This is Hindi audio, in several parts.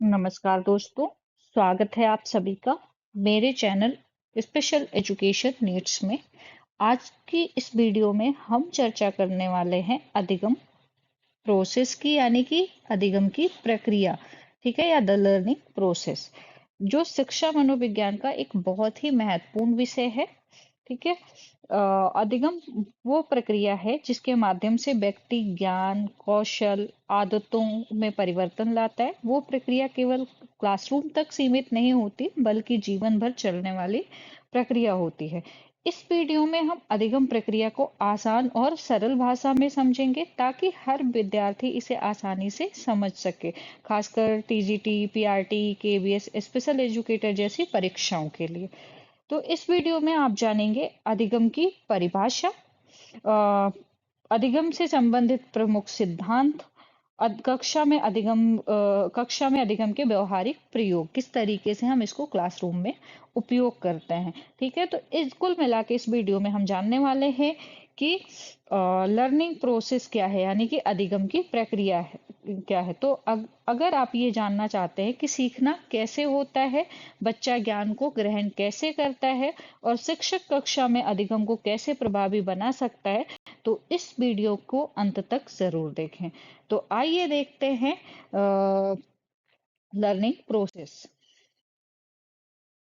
नमस्कार दोस्तों, स्वागत है आप सभी का मेरे चैनल स्पेशल एजुकेशन नीड्स में। आज की इस वीडियो में हम चर्चा करने वाले हैं अधिगम प्रोसेस की, यानी कि अधिगम की प्रक्रिया। ठीक है, या द लर्निंग प्रोसेस, जो शिक्षा मनोविज्ञान का एक बहुत ही महत्वपूर्ण विषय है। ठीक है। अधिगम वो प्रक्रिया है जिसके माध्यम से व्यक्ति ज्ञान, कौशल, आदतों में परिवर्तन लाता है। वो प्रक्रिया केवल क्लासरूम तक सीमित नहीं होती, बल्कि जीवन भर चलने वाली प्रक्रिया होती है। इस वीडियो में हम अधिगम प्रक्रिया को आसान और सरल भाषा में समझेंगे, ताकि हर विद्यार्थी इसे आसानी से समझ सके, खासकर TGT, PRT, KVS, special educator जैसी परीक्षाओं के लिए। तो इस वीडियो में आप जानेंगे अधिगम की परिभाषा, अ, अधिगम से संबंधित प्रमुख सिद्धांत, कक्षा में अधिगम के व्यवहारिक प्रयोग, किस तरीके से हम इसको क्लासरूम में उपयोग करते हैं। ठीक है, तो इस कुल मिला के इस वीडियो में हम जानने वाले हैं कि लर्निंग प्रोसेस क्या है, यानी कि अधिगम की प्रक्रिया है क्या है। तो अगर आप ये जानना चाहते हैं कि सीखना कैसे होता है, बच्चा ज्ञान को ग्रहण कैसे करता है, और शिक्षक कक्षा में अधिगम को कैसे प्रभावी बना सकता है, तो इस वीडियो को अंत तक जरूर देखें। तो आइए देखते हैं लर्निंग प्रोसेस।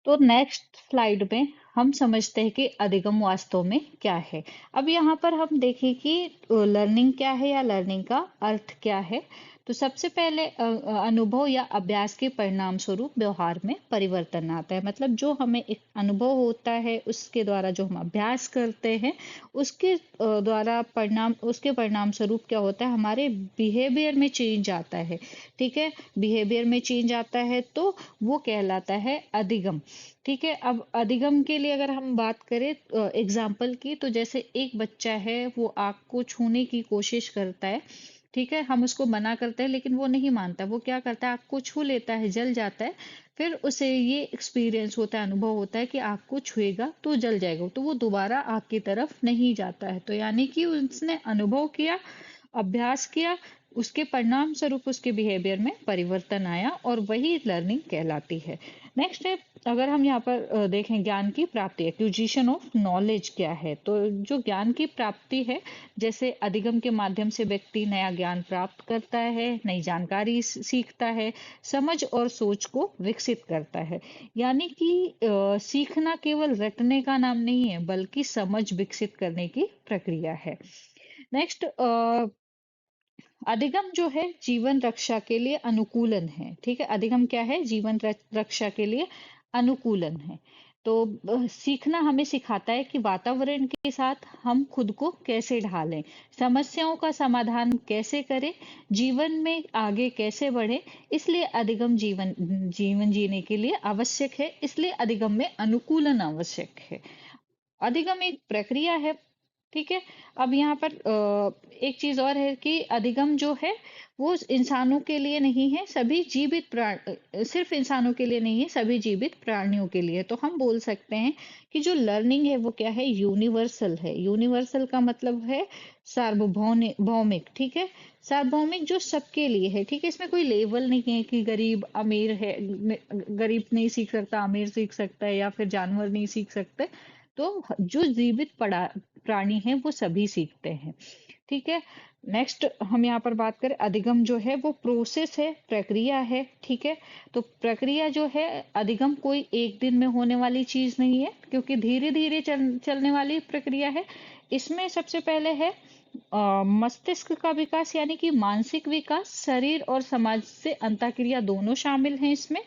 तो नेक्स्ट स्लाइड में हम समझते हैं कि अधिगम वास्तव में क्या है। अब यहाँ पर हम देखें कि लर्निंग क्या है, या लर्निंग का अर्थ क्या है। तो सबसे पहले अनुभव या अभ्यास के परिणाम स्वरूप व्यवहार में परिवर्तन आता है। मतलब जो हमें एक अनुभव होता है, उसके द्वारा जो हम अभ्यास करते हैं, उसके द्वारा उसके परिणाम स्वरूप क्या होता है, हमारे बिहेवियर में चेंज आता है। ठीक है, बिहेवियर में चेंज आता है तो वो कहलाता है अधिगम। ठीक है, अब अधिगम के लिए अगर हम बात करें एग्जाम्पल की, तो जैसे एक बच्चा है, वो आग को छूने की कोशिश करता है। ठीक है, हम उसको मना करते हैं, लेकिन वो नहीं मानता। वो क्या करता है, आग को छू लेता है, जल जाता है। फिर उसे ये एक्सपीरियंस होता है, अनुभव होता है कि आग को छुएगा तो जल जाएगा, तो वो दोबारा आग की तरफ नहीं जाता है। तो यानी कि उसने अनुभव किया, अभ्यास किया, उसके परिणाम स्वरूप उसके बिहेवियर में परिवर्तन आया, और वही लर्निंग कहलाती है। नेक्स्ट है, अगर हम यहाँ पर देखें ज्ञान की प्राप्ति, एक्विजिशन ऑफ नॉलेज क्या है। तो जो ज्ञान की प्राप्ति है, जैसे अधिगम के माध्यम से व्यक्ति नया ज्ञान प्राप्त करता है, नई जानकारी सीखता है, समझ और सोच को विकसित करता है। यानी कि सीखना केवल रटने का नाम नहीं है, बल्कि समझ विकसित करने की प्रक्रिया है। नेक्स्ट, अधिगम जो है जीवन रक्षा के लिए अनुकूलन है। ठीक है, अधिगम क्या है, जीवन रक्षा के लिए अनुकूलन है। तो सीखना हमें सिखाता है कि वातावरण के साथ हम खुद को कैसे ढालें, समस्याओं का समाधान कैसे करें, जीवन में आगे कैसे बढ़े। इसलिए अधिगम जीवन जीवन जीने के लिए आवश्यक है, इसलिए अधिगम में अनुकूलन आवश्यक है। अधिगम एक प्रक्रिया है। ठीक है, अब यहाँ पर एक चीज और है कि अधिगम जो है वो इंसानों के लिए नहीं है, सभी जीवित सिर्फ इंसानों के लिए नहीं है, सभी जीवित प्राणियों के लिए। तो हम बोल सकते हैं कि जो लर्निंग है वो क्या है, यूनिवर्सल है। यूनिवर्सल का मतलब है सार्वभौमिक। ठीक है, सार्वभौमिक जो सबके लिए है। ठीक है, इसमें कोई लेवल नहीं है कि गरीब अमीर है, गरीब नहीं सीख सकता, अमीर सीख सकता है, या फिर जानवर नहीं सीख सकते। तो जो जीवित प्राणी हैं वो सभी सीखते हैं। ठीक है, नेक्स्ट हम यहाँ पर बात करें, अधिगम जो है वो प्रोसेस है, प्रक्रिया है। ठीक है, तो प्रक्रिया जो है, अधिगम कोई एक दिन में होने वाली चीज नहीं है, क्योंकि धीरे धीरे चलने वाली प्रक्रिया है। इसमें सबसे पहले है मस्तिष्क का विकास, यानी कि मानसिक विकास। शरीर और समाज से अंतःक्रिया दोनों शामिल हैं इसमें।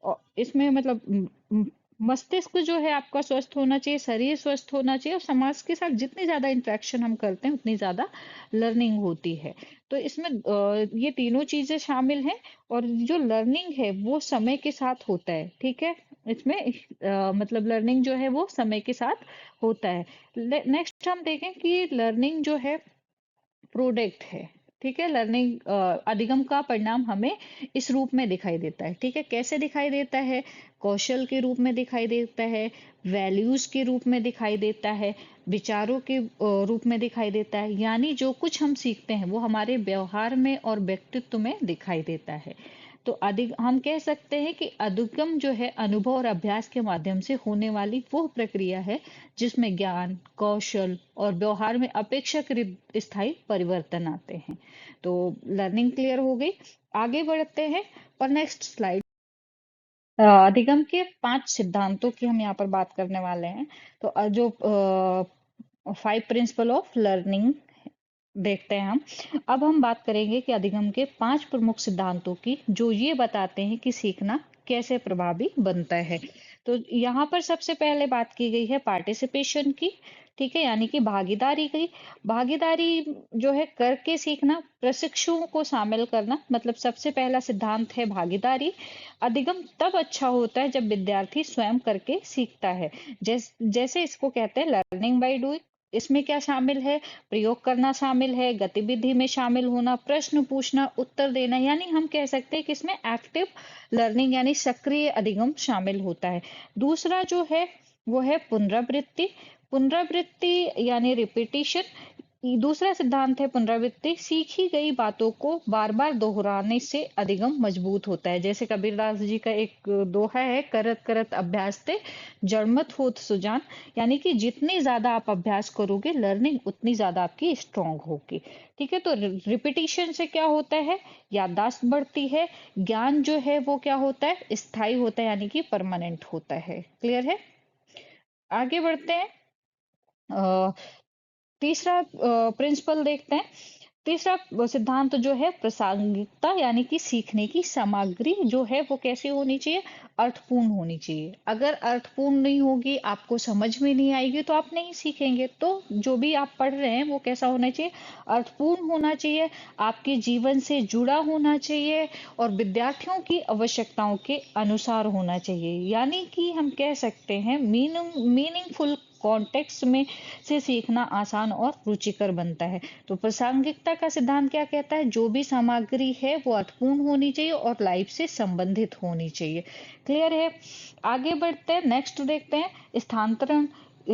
और इसमें मतलब मस्तिष्क जो है आपका स्वस्थ होना चाहिए, शरीर स्वस्थ होना चाहिए, और समाज के साथ जितनी ज्यादा इंटरेक्शन हम करते हैं, उतनी ज्यादा लर्निंग होती है। तो इसमें ये तीनों चीजें शामिल हैं। और जो लर्निंग है वो समय के साथ होता है। ठीक है, इसमें मतलब लर्निंग जो है वो समय के साथ होता है। नेक्स्ट हम देखें कि लर्निंग जो है प्रोडक्ट है। ठीक है, लर्निंग अधिगम का परिणाम हमें इस रूप में दिखाई देता है। ठीक है, कैसे दिखाई देता है, कौशल के रूप में दिखाई देता है, वैल्यूज के रूप में दिखाई देता है, विचारों के रूप में दिखाई देता है। यानी जो कुछ हम सीखते हैं वो हमारे व्यवहार में और व्यक्तित्व में दिखाई देता है। तो अधिक हम कह सकते हैं कि अधिगम जो है अनुभव और अभ्यास के माध्यम से होने वाली वो प्रक्रिया है जिसमें ज्ञान, कौशल और व्यवहार में अपेक्षाकृत स्थायी परिवर्तन आते हैं। तो लर्निंग क्लियर हो गई। आगे बढ़ते हैं और नेक्स्ट स्लाइड। अधिगम के 5 सिद्धांतों की हम यहाँ पर बात करने वाले हैं। तो जो 5 प्रिंसिपल ऑफ लर्निंग देखते हैं हम। अब हम बात करेंगे कि अधिगम के 5 प्रमुख सिद्धांतों की, जो ये बताते हैं कि सीखना कैसे प्रभावी बनता है। तो यहाँ पर सबसे पहले बात की गई है पार्टिसिपेशन की, ठीक है, यानी कि भागीदारी की। भागीदारी जो है करके सीखना, प्रशिक्षुओं को शामिल करना, मतलब सबसे पहला सिद्धांत है भागीदारी। अधिगम तब अच्छा होता है जब विद्यार्थी स्वयं करके सीखता है। जैसे इसको कहते हैं लर्निंग बाय डूइंग। इसमें क्या शामिल है? प्रयोग करना शामिल है, गतिविधि में शामिल होना, प्रश्न पूछना, उत्तर देना, यानी हम कह सकते हैं कि इसमें एक्टिव लर्निंग यानी सक्रिय अधिगम शामिल होता है। दूसरा जो है वो है पुनरावृत्ति। पुनरावृत्ति यानी रिपीटिशन। दूसरा सिद्धांत है पुनरावृत्ति। सीखी गई बातों को बार बार दोहराने से अधिगम मजबूत होता है। जैसे कबीरदास जी का एक दोहा है, करत करत अभ्यास ते जड़मत होत सुजान। यानी कि जितनी ज्यादा आप अभ्यास करोगे लर्निंग उतनी ज्यादा आपकी स्ट्रांग होगी। ठीक है, तो रिपीटिशन से क्या होता है? याददाश्त बढ़ती है। ज्ञान जो है वो क्या होता है? स्थायी होता है, यानी कि परमानेंट होता है। क्लियर है? आगे बढ़ते हैं। अ, तीसरा प्रिंसिपल देखते हैं। तीसरा सिद्धांत जो है प्रासंगिकता, यानी कि सीखने की सामग्री जो है वो कैसी होनी चाहिए? अर्थपूर्ण होनी चाहिए। अगर अर्थपूर्ण नहीं होगी, आपको समझ में नहीं आएगी, तो आप नहीं सीखेंगे। तो जो भी आप पढ़ रहे हैं वो कैसा होना चाहिए? अर्थपूर्ण होना चाहिए, आपके जीवन से जुड़ा होना चाहिए और विद्यार्थियों की आवश्यकताओं के अनुसार होना चाहिए। यानी कि हम कह सकते हैं मीनिंगफुल कॉन्टेक्स्ट में से सीखना आसान और रुचिकर बनता है। तो प्रासंगिकता का सिद्धांत क्या कहता है? जो भी सामग्री है वो अर्थपूर्ण होनी चाहिए और लाइफ से संबंधित होनी चाहिए। क्लियर है? आगे बढ़ते हैं, नेक्स्ट देखते हैं स्थानांतरण।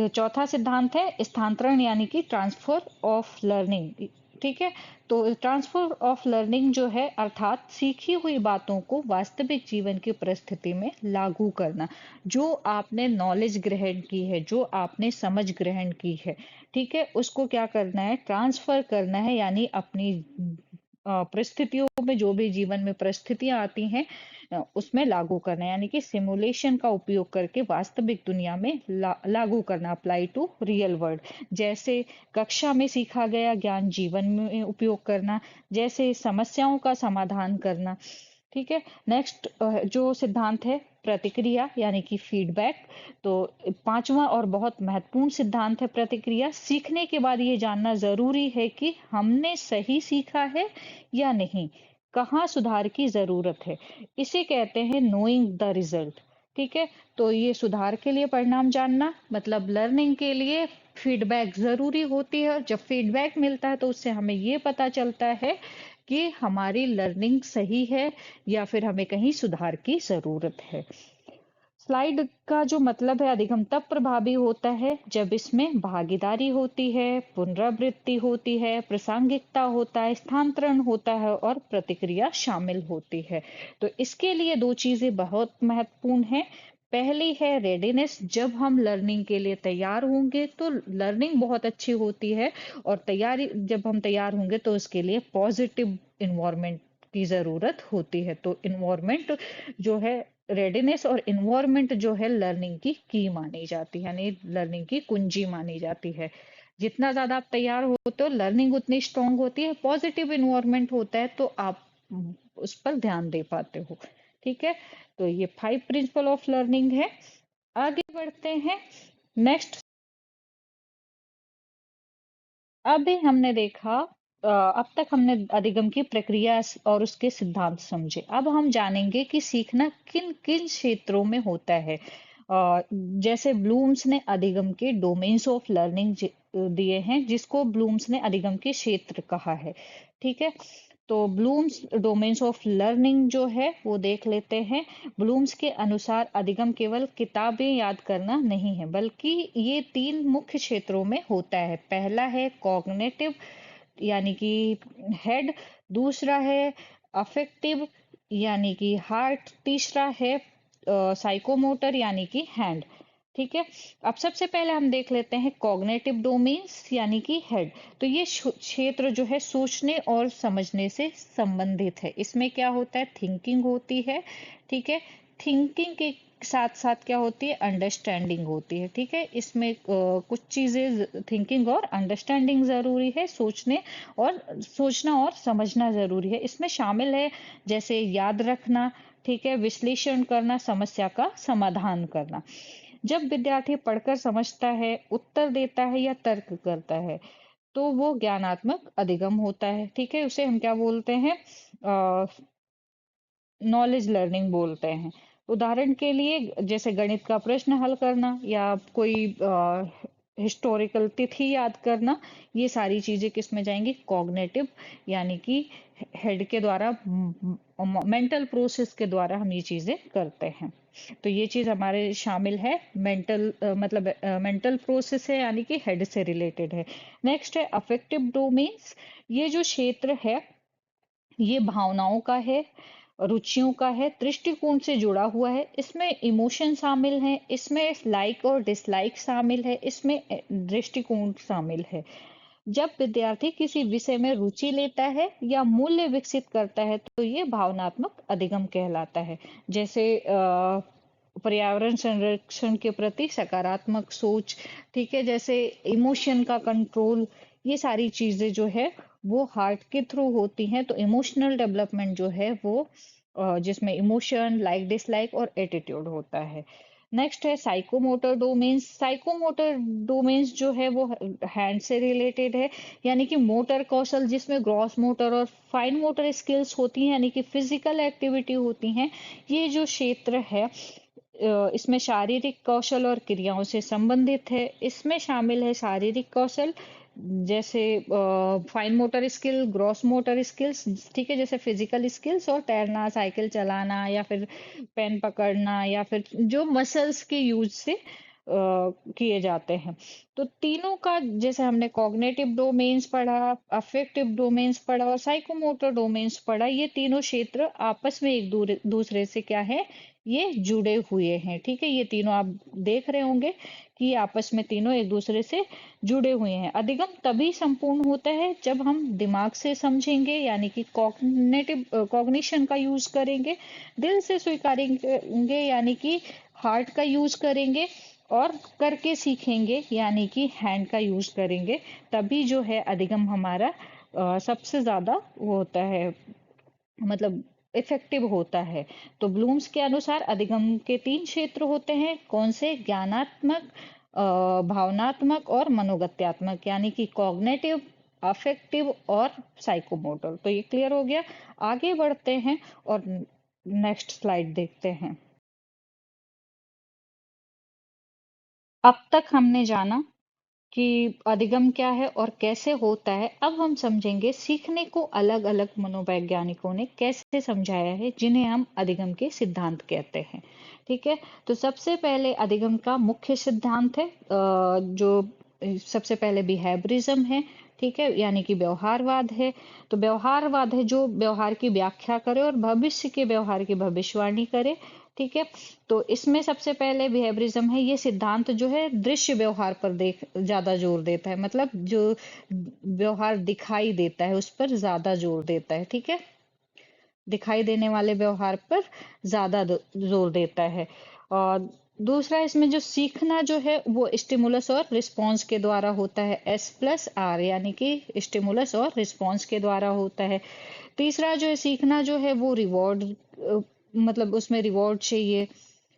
चौथा सिद्धांत है स्थानांतरण, यानी कि ट्रांसफर ऑफ लर्निंग। ठीक है, तो ट्रांसफर ऑफ लर्निंग जो है अर्थात सीखी हुई बातों को वास्तविक जीवन की परिस्थिति में लागू करना। जो आपने नॉलेज ग्रहण की है, जो आपने समझ ग्रहण की है, ठीक है, उसको क्या करना है? ट्रांसफर करना है, यानी अपनी परिस्थितियों में, जो भी जीवन में परिस्थितियां आती हैं उसमें लागू करना है। यानी कि सिमुलेशन का उपयोग करके वास्तविक दुनिया में लागू करना, अप्लाई टू रियल वर्ल्ड। जैसे कक्षा में सीखा गया ज्ञान जीवन में उपयोग करना, जैसे समस्याओं का समाधान करना। ठीक है, नेक्स्ट जो सिद्धांत है प्रतिक्रिया, यानी कि फीडबैक। तो पांचवा और बहुत महत्वपूर्ण सिद्धांत है प्रतिक्रिया। सीखने के बाद ये जानना जरूरी है कि हमने सही सीखा है या नहीं, कहाँ सुधार की जरूरत है। इसे कहते हैं नोइंग द रिजल्ट। ठीक है, तो ये सुधार के लिए परिणाम जानना, मतलब लर्निंग के लिए फीडबैक जरूरी होती है। जब फीडबैक मिलता है तो उससे हमें ये पता चलता है कि हमारी लर्निंग सही है या फिर हमें कहीं सुधार की जरूरत है। स्लाइड का जो मतलब है अधिगम तब प्रभावी होता है जब इसमें भागीदारी होती है, पुनरावृत्ति होती है, प्रासंगिकता होता है, स्थानांतरण होता है और प्रतिक्रिया शामिल होती है। तो इसके लिए दो चीजें बहुत महत्वपूर्ण हैं। पहली है रेडीनेस। जब हम लर्निंग के लिए तैयार होंगे तो लर्निंग बहुत अच्छी होती है। और तैयारी, जब हम तैयार होंगे तो उसके लिए पॉजिटिव इन्वायरमेंट की जरूरत होती है। तो इन्वायरमेंट जो है, रेडीनेस और इन्वायरमेंट जो है लर्निंग की मानी जाती है, यानी लर्निंग की कुंजी मानी जाती है। जितना ज्यादा आप तैयार होते हो लर्निंग उतनी स्ट्रांग होती है। पॉजिटिव इन्वायरमेंट होता है तो आप उस पर ध्यान दे पाते हो। ठीक है, तो ये 5 प्रिंसिपल ऑफ लर्निंग है। आगे बढ़ते हैं। नेक्स्ट, अभी हमने देखा अब तक हमने अधिगम की प्रक्रिया और उसके सिद्धांत समझे। अब हम जानेंगे कि सीखना किन किन क्षेत्रों में होता है। जैसे ब्लूम्स ने अधिगम के डोमेन्स ऑफ लर्निंग दिए हैं, जिसको ब्लूम्स ने अधिगम के क्षेत्र कहा है। ठीक है, तो ब्लूम्स डोमेन्स ऑफ लर्निंग जो है वो देख लेते हैं। ब्लूम्स के अनुसार अधिगम केवल किताबें याद करना नहीं है, बल्कि ये 3 मुख्य क्षेत्रों में होता है। पहला है कॉग्निटिव, यानी कि हेड। दूसरा है अफेक्टिव, यानी कि हार्ट, तीसरा है साइकोमोटर यानी कि हैंड। ठीक है। अब सबसे पहले हम देख लेते हैं कॉग्निटिव डोमेन्स यानी कि हेड। तो ये क्षेत्र जो है सोचने और समझने से संबंधित है। इसमें क्या होता है, थिंकिंग होती है। ठीक है। थिंकिंग के साथ साथ क्या होती है, अंडरस्टैंडिंग होती है। ठीक है। इसमें कुछ चीजें, थिंकिंग और अंडरस्टैंडिंग जरूरी है, सोचना और समझना जरूरी है। इसमें शामिल है जैसे याद रखना, ठीक है, विश्लेषण करना, समस्या का समाधान करना। जब विद्यार्थी पढ़कर समझता है, उत्तर देता है या तर्क करता है, तो वो ज्ञानात्मक अधिगम होता है। ठीक है। उसे हम क्या बोलते हैं, नॉलेज लर्निंग बोलते हैं। उदाहरण के लिए जैसे गणित का प्रश्न हल करना या कोई हिस्टोरिकल तिथि याद करना, ये सारी चीजें किस में जाएंगी, कॉग्निटिव यानी कि हेड के द्वारा, मेंटल प्रोसेस के द्वारा हम ये चीजें करते हैं। तो ये चीज हमारे शामिल है, मेंटल मतलब मेंटल प्रोसेस है यानी कि हेड से रिलेटेड है। नेक्स्ट है अफेक्टिव डोमेन्स। ये जो क्षेत्र है ये भावनाओं का है, रुचियों का है, दृष्टिकोण से जुड़ा हुआ है। इसमें इमोशन शामिल है, इसमें लाइक और डिसलाइक शामिल है, इसमें दृष्टिकोण शामिल है। जब विद्यार्थी किसी विषय में रुचि लेता है या मूल्य विकसित करता है, तो ये भावनात्मक अधिगम कहलाता है। जैसे पर्यावरण संरक्षण के प्रति सकारात्मक सोच, ठीक है, जैसे इमोशन का कंट्रोल, ये सारी चीजें जो है वो हार्ट के थ्रू होती हैं। तो इमोशनल डेवलपमेंट जो है वो जिसमें इमोशन, लाइक डिसलाइक और एटीट्यूड होता है। नेक्स्ट है साइकोमोटर डोमेन्स। साइकोमोटर डोमेन्स जो है वो हैंड से रिलेटेड है, यानी कि मोटर कौशल जिसमें ग्रॉस मोटर और फाइन मोटर स्किल्स होती हैं, यानी कि फिजिकल एक्टिविटी होती हैं। ये जो क्षेत्र है इसमें शारीरिक कौशल और क्रियाओं से संबंधित है। इसमें शामिल है शारीरिक कौशल जैसे fine motor skill, gross motor skills, ठीक है, जैसे फिजिकल स्किल्स और तैरना, साइकिल चलाना या फिर पेन पकड़ना या फिर जो मसल्स के यूज से किए जाते हैं। तो तीनों का, जैसे हमने कॉग्निटिव डोमेन्स पढ़ा, अफेक्टिव डोमेन्स पढ़ा और साइकोमोटर डोमेन्स पढ़ा, ये तीनों क्षेत्र आपस में एक दूसरे से क्या है, ये जुड़े हुए हैं। ठीक है। ये तीनों आप देख रहे होंगे कि आपस में तीनों एक दूसरे से जुड़े हुए हैं। अधिगम तभी संपूर्ण होता है जब हम दिमाग से समझेंगे, यानी कि कॉग्निशन का यूज करेंगे, दिल से स्वीकारेंगे यानी कि हार्ट का यूज करेंगे, और करके सीखेंगे यानी कि हैंड का यूज करेंगे। तभी जो है अधिगम हमारा सबसे ज्यादा वो होता है, मतलब इफेक्टिव होता है। तो ब्लूम्स के अनुसार अधिगम के तीन क्षेत्र होते हैं। कौन से, ज्ञानात्मक, भावनात्मक और मनोगत्यात्मक, यानी कि कॉग्निटिव, अफेक्टिव और साइकोमोटर। तो ये क्लियर हो गया। आगे बढ़ते हैं और नेक्स्ट स्लाइड देखते हैं। अब तक हमने जाना कि अधिगम क्या है और कैसे होता है। अब हम समझेंगे सीखने को अलग अलग मनोवैज्ञानिकों ने कैसे समझाया है, जिन्हें हम अधिगम के सिद्धांत कहते हैं। ठीक है। तो सबसे पहले अधिगम का मुख्य सिद्धांत है जो सबसे पहले बिहेवियरिज्म है। ठीक है। यानी कि व्यवहारवाद है। तो व्यवहारवाद है जो व्यवहार की व्याख्या करे और भविष्य के व्यवहार की भविष्यवाणी करे। ठीक है। तो इसमें सबसे पहले बिहेवियरिज्म है, ये सिद्धांत जो है दृश्य व्यवहार पर देख ज्यादा जोर देता है, मतलब जो व्यवहार दिखाई देता है उस पर ज्यादा जोर देता है। ठीक है। दिखाई देने वाले व्यवहार पर ज्यादा जोर देता है। और दूसरा इसमें जो सीखना जो है वो स्टिमुलस और रिस्पॉन्स के द्वारा होता है, S+R, यानी कि स्टिमुलस और रिस्पॉन्स के द्वारा होता है। तीसरा जो है सीखना जो है वो रिवॉर्ड, मतलब उसमें रिवॉर्ड चाहिए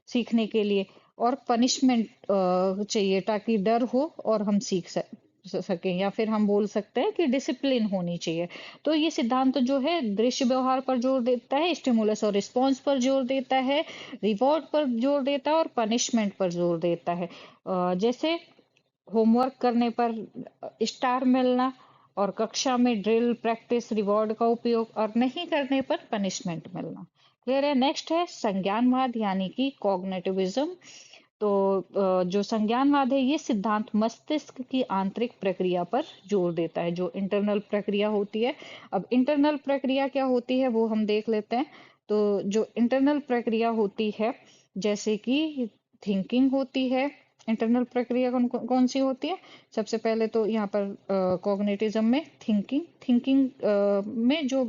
सीखने के लिए, और पनिशमेंट चाहिए ताकि डर हो और हम सकें, या फिर हम बोल सकते हैं कि डिसिप्लिन होनी चाहिए। तो ये सिद्धांत जो है दृश्य व्यवहार पर जोर देता है, स्टिमुलस और रिस्पॉन्स पर जोर देता है, रिवॉर्ड पर जोर देता है और पनिशमेंट पर जोर देता है। जैसे होमवर्क करने पर स्टार मिलना, और कक्षा में ड्रिल, प्रैक्टिस, रिवॉर्ड का उपयोग, और नहीं करने पर पनिशमेंट मिलना। क्लियर है। नेक्स्ट है संज्ञानवाद यानी कि कॉग्निटिविज्म। तो जो संज्ञानवाद है ये सिद्धांत मस्तिष्क की आंतरिक प्रक्रिया पर जोर देता है, जो इंटरनल प्रक्रिया होती है। अब इंटरनल प्रक्रिया क्या होती है वो हम देख लेते हैं। तो जो इंटरनल प्रक्रिया होती है, जैसे कि थिंकिंग होती है। इंटरनल प्रक्रिया कौन कौन सी होती है? सबसे पहले तो यहाँ पर कॉग्निटिज्म में थिंकिंग थिंकिंग में जो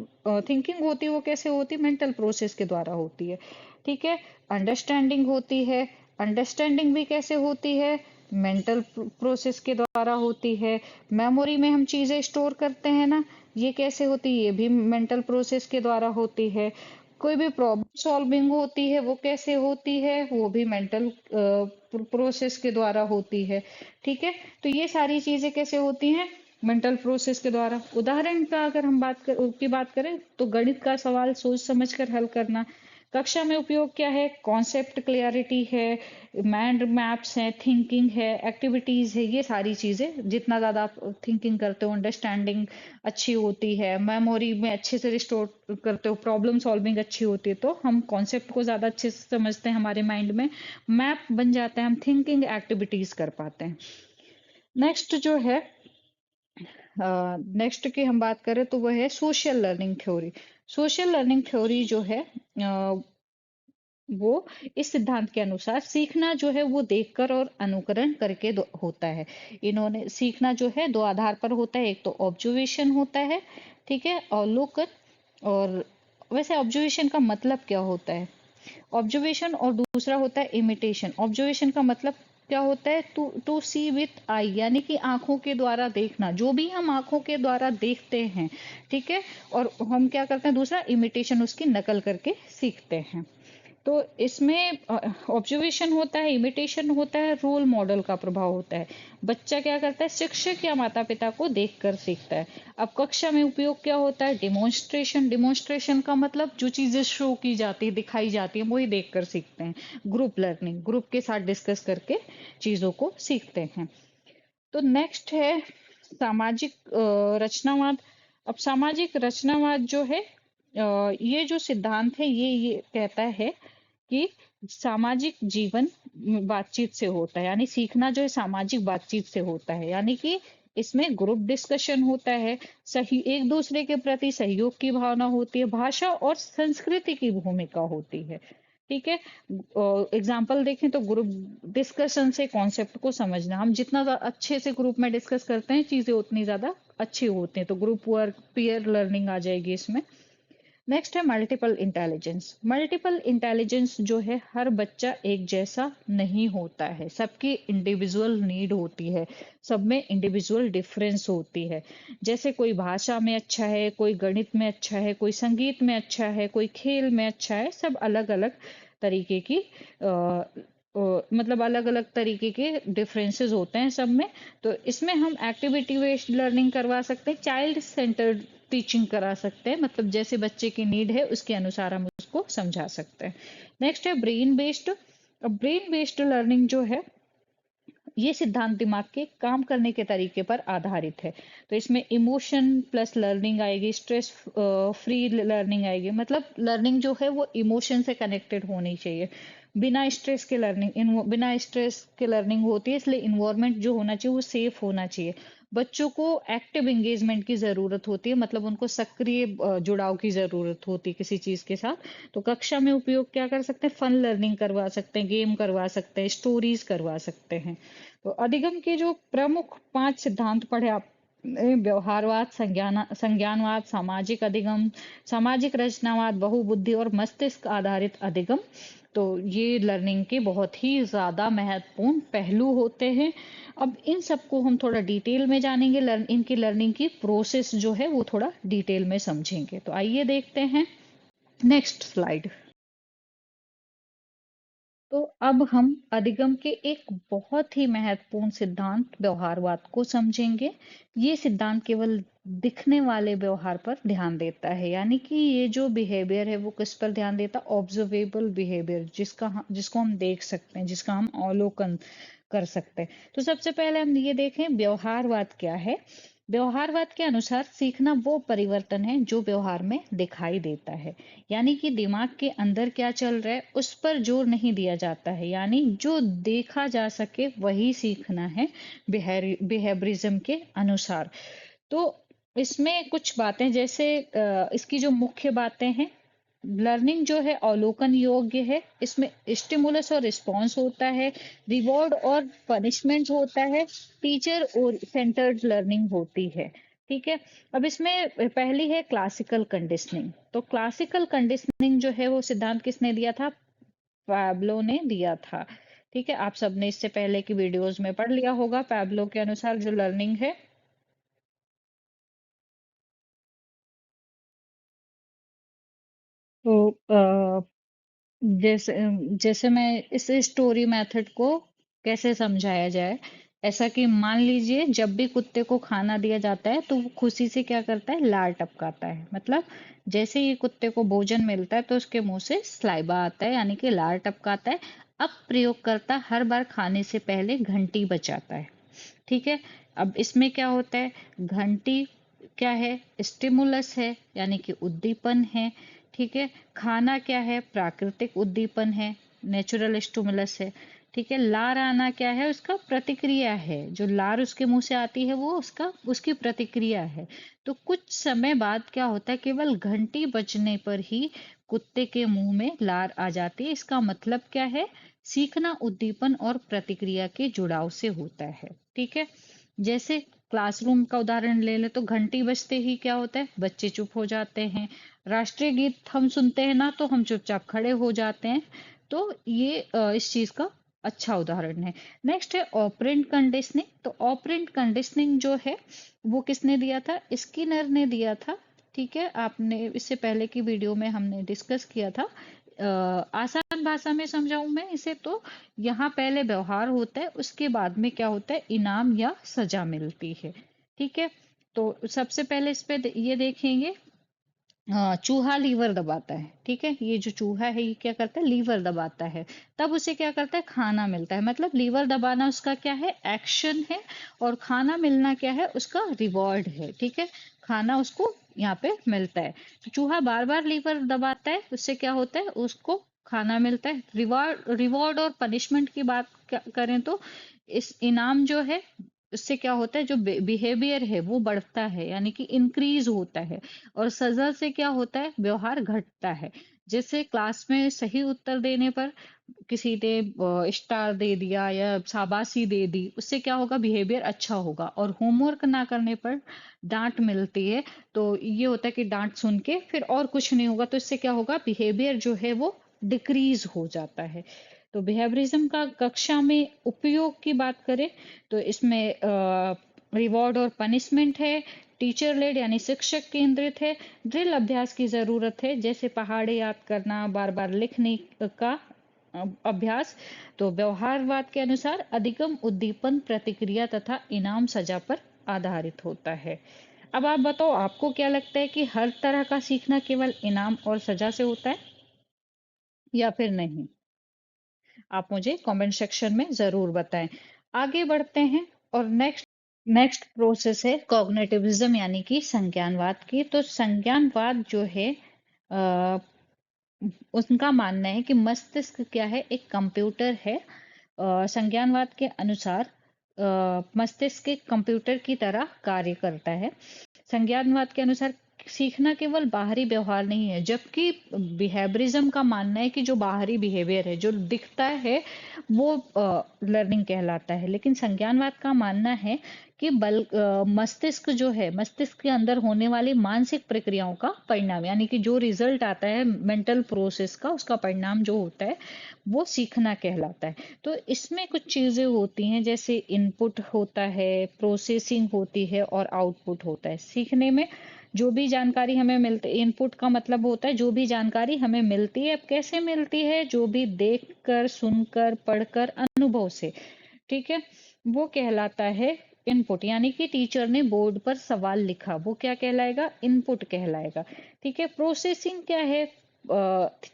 थिंकिंग होती है वो कैसे होती है? मेंटल प्रोसेस के द्वारा होती है। ठीक है। अंडरस्टैंडिंग होती है। अंडरस्टैंडिंग भी कैसे होती है? मेंटल प्रोसेस के द्वारा होती है। मेमोरी में हम चीजें स्टोर करते हैं ना, ये कैसे होती है? ये भी मेंटल प्रोसेस के द्वारा होती है। कोई भी प्रॉब्लम सॉल्विंग होती है वो कैसे होती है? वो भी मेंटल प्रोसेस के द्वारा होती है। ठीक है। तो ये सारी चीजें कैसे होती हैं? मेंटल प्रोसेस के द्वारा। उदाहरण का अगर हम बात करें तो गणित का सवाल सोच समझ कर हल करना। कक्षा में उपयोग क्या है? कॉन्सेप्ट क्लियरिटी है, माइंड मैप्स है, थिंकिंग है, एक्टिविटीज है, ये सारी चीजें। जितना ज्यादा आप थिंकिंग करते हो, अंडरस्टैंडिंग अच्छी होती है, मेमोरी में अच्छे से रिस्टोर करते हो, प्रॉब्लम सॉल्विंग अच्छी होती है, तो हम कॉन्सेप्ट को ज्यादा अच्छे से समझते हैं, हमारे माइंड में मैप बन जाता है, हम थिंकिंग एक्टिविटीज कर पाते हैं। नेक्स्ट जो है, नेक्स्ट की हम बात करें तो वह है social learning theory. Social learning theory जो है वो इस सिद्धांत के अनुसार सीखना जो है वो देखकर और अनुकरण करके होता है। इन्होंने सीखना जो है दो आधार पर होता है। एक तो ऑब्जर्वेशन होता है, ठीक है, अवलोकन। और वैसे ऑब्जर्वेशन का मतलब क्या होता है? ऑब्जर्वेशन और दूसरा होता है इमिटेशन। ऑब्जर्वेशन का मतलब क्या होता है? टू सी विथ आई, यानी कि आंखों के द्वारा देखना, जो भी हम आंखों के द्वारा देखते हैं। ठीक है। और हम क्या करते हैं? दूसरा इमिटेशन, उसकी नकल करके सीखते हैं। तो इसमें ऑब्जर्वेशन होता है, इमिटेशन होता है, रोल मॉडल का प्रभाव होता है। बच्चा क्या करता है? शिक्षक या माता पिता को देखकर सीखता है। अब कक्षा में उपयोग क्या होता है? डिमॉन्स्ट्रेशन। डिमॉन्स्ट्रेशन का मतलब जो चीजें शो की जाती है, दिखाई जाती है, वही देखकर सीखते हैं। ग्रुप लर्निंग, ग्रुप के साथ डिस्कस करके चीजों को सीखते हैं। तो नेक्स्ट है सामाजिक रचनावाद। अब सामाजिक रचनावाद जो है, ये जो सिद्धांत है ये कहता है कि सामाजिक जीवन बातचीत से होता है, यानी सीखना जो है सामाजिक बातचीत से होता है, यानी कि इसमें ग्रुप डिस्कशन होता है, सही एक दूसरे के प्रति सहयोग की भावना होती है, भाषा और संस्कृति की भूमिका होती है। ठीक है। एग्जाम्पल देखें तो ग्रुप डिस्कशन से कॉन्सेप्ट को समझना, हम जितना अच्छे से ग्रुप में डिस्कस करते हैं चीजें उतनी ज्यादा अच्छी होती हैं, तो ग्रुप वर्क, पीयर लर्निंग आ जाएगी इसमें। नेक्स्ट है मल्टीपल इंटेलिजेंस। मल्टीपल इंटेलिजेंस जो है, हर बच्चा एक जैसा नहीं होता है, सबकी इंडिविजुअल नीड होती है, सब में इंडिविजुअल डिफरेंस होती है। जैसे कोई भाषा में अच्छा है, कोई गणित में अच्छा है, कोई संगीत में अच्छा है, कोई खेल में अच्छा है, सब अलग अलग तरीके की मतलब अलग अलग तरीके के डिफरेंसेस होते हैं सब में। तो इसमें हम एक्टिविटी बेस्ड लर्निंग करवा सकते हैं, चाइल्ड सेंटर्ड टीचिंग करा सकते हैं, मतलब जैसे बच्चे की नीड है उसके अनुसार हम उसको समझा सकते हैं। नेक्स्ट है ब्रेन बेस्ड। अब ब्रेन बेस्ड लर्निंग जो है, ये सिद्धांत दिमाग के काम करने के तरीके पर आधारित है। तो इसमें इमोशन प्लस लर्निंग आएगी, स्ट्रेस फ्री लर्निंग आएगी, मतलब लर्निंग जो है वो इमोशन से कनेक्टेड होनी चाहिए। बिना स्ट्रेस के लर्निंग, बिना स्ट्रेस के लर्निंग होती है, इसलिए इन्वायरमेंट जो होना चाहिए वो सेफ होना चाहिए। बच्चों को एक्टिव एंगेजमेंट की जरूरत होती है, मतलब उनको सक्रिय जुड़ाव की जरूरत होती है किसी चीज के साथ। तो कक्षा में उपयोग क्या कर सकते हैं? फन लर्निंग करवा सकते हैं, गेम करवा सकते हैं, स्टोरीज करवा सकते हैं। तो अधिगम के जो प्रमुख 5 सिद्धांत पढ़े आप, व्यवहारवाद, संज्ञानवाद, सामाजिक अधिगम, सामाजिक रचनावाद, बहुबुद्धि और मस्तिष्क आधारित अधिगम। तो ये लर्निंग के बहुत ही ज्यादा महत्वपूर्ण पहलू होते हैं। अब इन सबको हम थोड़ा डिटेल में जानेंगे, इनकी लर्निंग की प्रोसेस जो है वो थोड़ा डिटेल में समझेंगे। तो आइए देखते हैं नेक्स्ट स्लाइड। तो अब हम अधिगम के एक बहुत ही महत्वपूर्ण सिद्धांत व्यवहारवाद को समझेंगे। ये सिद्धांत केवल दिखने वाले व्यवहार पर ध्यान देता है, यानी कि ये जो बिहेवियर है वो किस पर ध्यान देता है? ऑब्जर्वेबल बिहेवियर, जिसको हम देख सकते हैं, जिसका हम अवलोकन कर सकते हैं। तो सबसे पहले हम ये देखें व्यवहारवाद क्या है। व्यवहारवाद के अनुसार सीखना वो परिवर्तन है जो व्यवहार में दिखाई देता है, यानी कि दिमाग के अंदर क्या चल रहा है उस पर जोर नहीं दिया जाता है, यानी जो देखा जा सके वही सीखना है बिहेवियरिज्म के अनुसार। तो इसमें कुछ बातें जैसे इसकी जो मुख्य बातें हैं, लर्निंग जो है अवलोकन योग्य है, इसमें स्टिमुलस और रिस्पॉन्स होता है, रिवॉर्ड और पनिशमेंट होता है, टीचर और सेंटर्ड लर्निंग होती है। ठीक है। अब इसमें पहली है क्लासिकल कंडीशनिंग। तो क्लासिकल कंडीशनिंग जो है वो सिद्धांत किसने दिया था? पैब्लो ने दिया था। ठीक है, आप सबने इससे पहले की वीडियोस में पढ़ लिया होगा पैब्लो के अनुसार जो लर्निंग है। तो जैसे जैसे मैं इस स्टोरी मेथड को कैसे समझाया जाए, ऐसा कि मान लीजिए जब भी कुत्ते को खाना दिया जाता है तो वो खुशी से क्या करता है? लार टपकाता है। मतलब जैसे ही कुत्ते को भोजन मिलता है तो उसके मुंह से स्लाइवा आता है, यानी कि लार टपकाता है। अब प्रयोगकर्ता हर बार खाने से पहले घंटी बजाता है। ठीक है। अब इसमें क्या होता है? घंटी क्या है? स्टिमुलस है, यानी कि उद्दीपन है। ठीक है। खाना क्या है? प्राकृतिक उद्दीपन है, नेचुरल स्टिमुलस है। ठीक है। लार आना क्या है? उसका प्रतिक्रिया है। जो लार उसके मुंह से आती है वो उसका उसकी प्रतिक्रिया है। तो कुछ समय बाद क्या होता है? केवल घंटी बजने पर ही कुत्ते के मुंह में लार आ जाती है। इसका मतलब क्या है? सीखना उद्दीपन और प्रतिक्रिया के जुड़ाव से होता है। ठीक है। जैसे क्लासरूम का उदाहरण ले ले तो घंटी बजते ही क्या होता है? बच्चे चुप हो जाते हैं। राष्ट्रीय गीत हम सुनते हैं ना तो हम चुपचाप खड़े हो जाते हैं। तो ये इस चीज का अच्छा उदाहरण है। नेक्स्ट है ऑपरेंट कंडीशनिंग। तो ऑपरेंट कंडीशनिंग जो है वो किसने दिया था? स्किनर ने दिया था। ठीक है, आपने इससे पहले की वीडियो में हमने डिस्कस किया था। आसान भाषा में समझाऊं मैं इसे तो, यहाँ पहले व्यवहार होता है, उसके बाद में क्या होता है? इनाम या सजा मिलती है। ठीक है। तो सबसे पहले इस पे ये देखेंगे। चूहा लीवर दबाता है। ठीक है, ये जो चूहा है ये क्या करता है? लीवर दबाता है। तब उसे क्या करता है? खाना मिलता है। मतलब लीवर दबाना उसका क्या है? एक्शन है। और खाना मिलना क्या है? उसका रिवॉर्ड है। ठीक है, खाना उसको यहाँ पे मिलता है। तो चूहा बार बार लीवर दबाता है, उससे क्या होता है? उसको खाना मिलता है। रिवॉर्ड रिवॉर्ड और पनिशमेंट की बात करें तो इस इनाम जो है उससे क्या होता है? जो बिहेवियर है वो बढ़ता है, यानी कि इंक्रीज होता है। और सजा से क्या होता है? व्यवहार घटता है। जैसे क्लास में सही उत्तर देने पर किसी ने स्टार दे दिया या शाबाशी दे दी, उससे क्या होगा? बिहेवियर अच्छा होगा। और होमवर्क ना करने पर डांट मिलती है, तो ये होता है कि डांट सुन के फिर और कुछ नहीं होगा, तो इससे क्या होगा? बिहेवियर जो है वो डिक्रीज हो जाता है। तो बिहेवियरिज्म का कक्षा में उपयोग की बात करें तो इसमें रिवॉर्ड और पनिशमेंट है, टीचर लेड यानी शिक्षक केंद्रित है, ड्रिल अभ्यास की जरूरत है, जैसे पहाड़े याद करना, बार बार लिखने का अभ्यास। तो व्यवहारवाद के अनुसार अधिगम उद्दीपन प्रतिक्रिया तथा इनाम सजा पर आधारित होता है। अब आप बताओ, आपको क्या लगता है कि हर तरह का सीखना केवल इनाम और सजा से होता है या फिर नहीं? आप मुझे कमेंट सेक्शन में जरूर बताएं। आगे बढ़ते हैं। और नेक्स्ट नेक्स्ट प्रोसेस है कॉग्निटिविज्म, यानी कि संज्ञानवाद की। तो संज्ञानवाद जो है अ, उनका मानना है कि मस्तिष्क क्या है? एक कंप्यूटर है। संज्ञानवाद के अनुसार मस्तिष्क एक कंप्यूटर की तरह कार्य करता है। संज्ञानवाद के अनुसार सीखना केवल बाहरी व्यवहार नहीं है, जबकि बिहेवियरिज्म का मानना है कि जो बाहरी बिहेवियर है, जो दिखता है, वो लर्निंग कहलाता है। लेकिन संज्ञानवाद का मानना है कि मस्तिष्क जो है, मस्तिष्क के अंदर होने वाली मानसिक प्रक्रियाओं का परिणाम, यानी कि जो रिजल्ट आता है मेंटल प्रोसेस का, उसका परिणाम जो होता है वो सीखना कहलाता है। तो इसमें कुछ चीजें होती हैं, जैसे इनपुट होता है, प्रोसेसिंग होती है और आउटपुट होता है। सीखने में जो भी जानकारी हमें मिलती है, इनपुट का मतलब होता है जो भी जानकारी हमें मिलती है। अब कैसे मिलती है? जो भी देखकर, सुनकर, पढ़कर, अनुभव से। ठीक है, वो कहलाता है इनपुट। यानी कि टीचर ने बोर्ड पर सवाल लिखा, वो क्या कहलाएगा? इनपुट कहलाएगा। ठीक है। प्रोसेसिंग क्या है?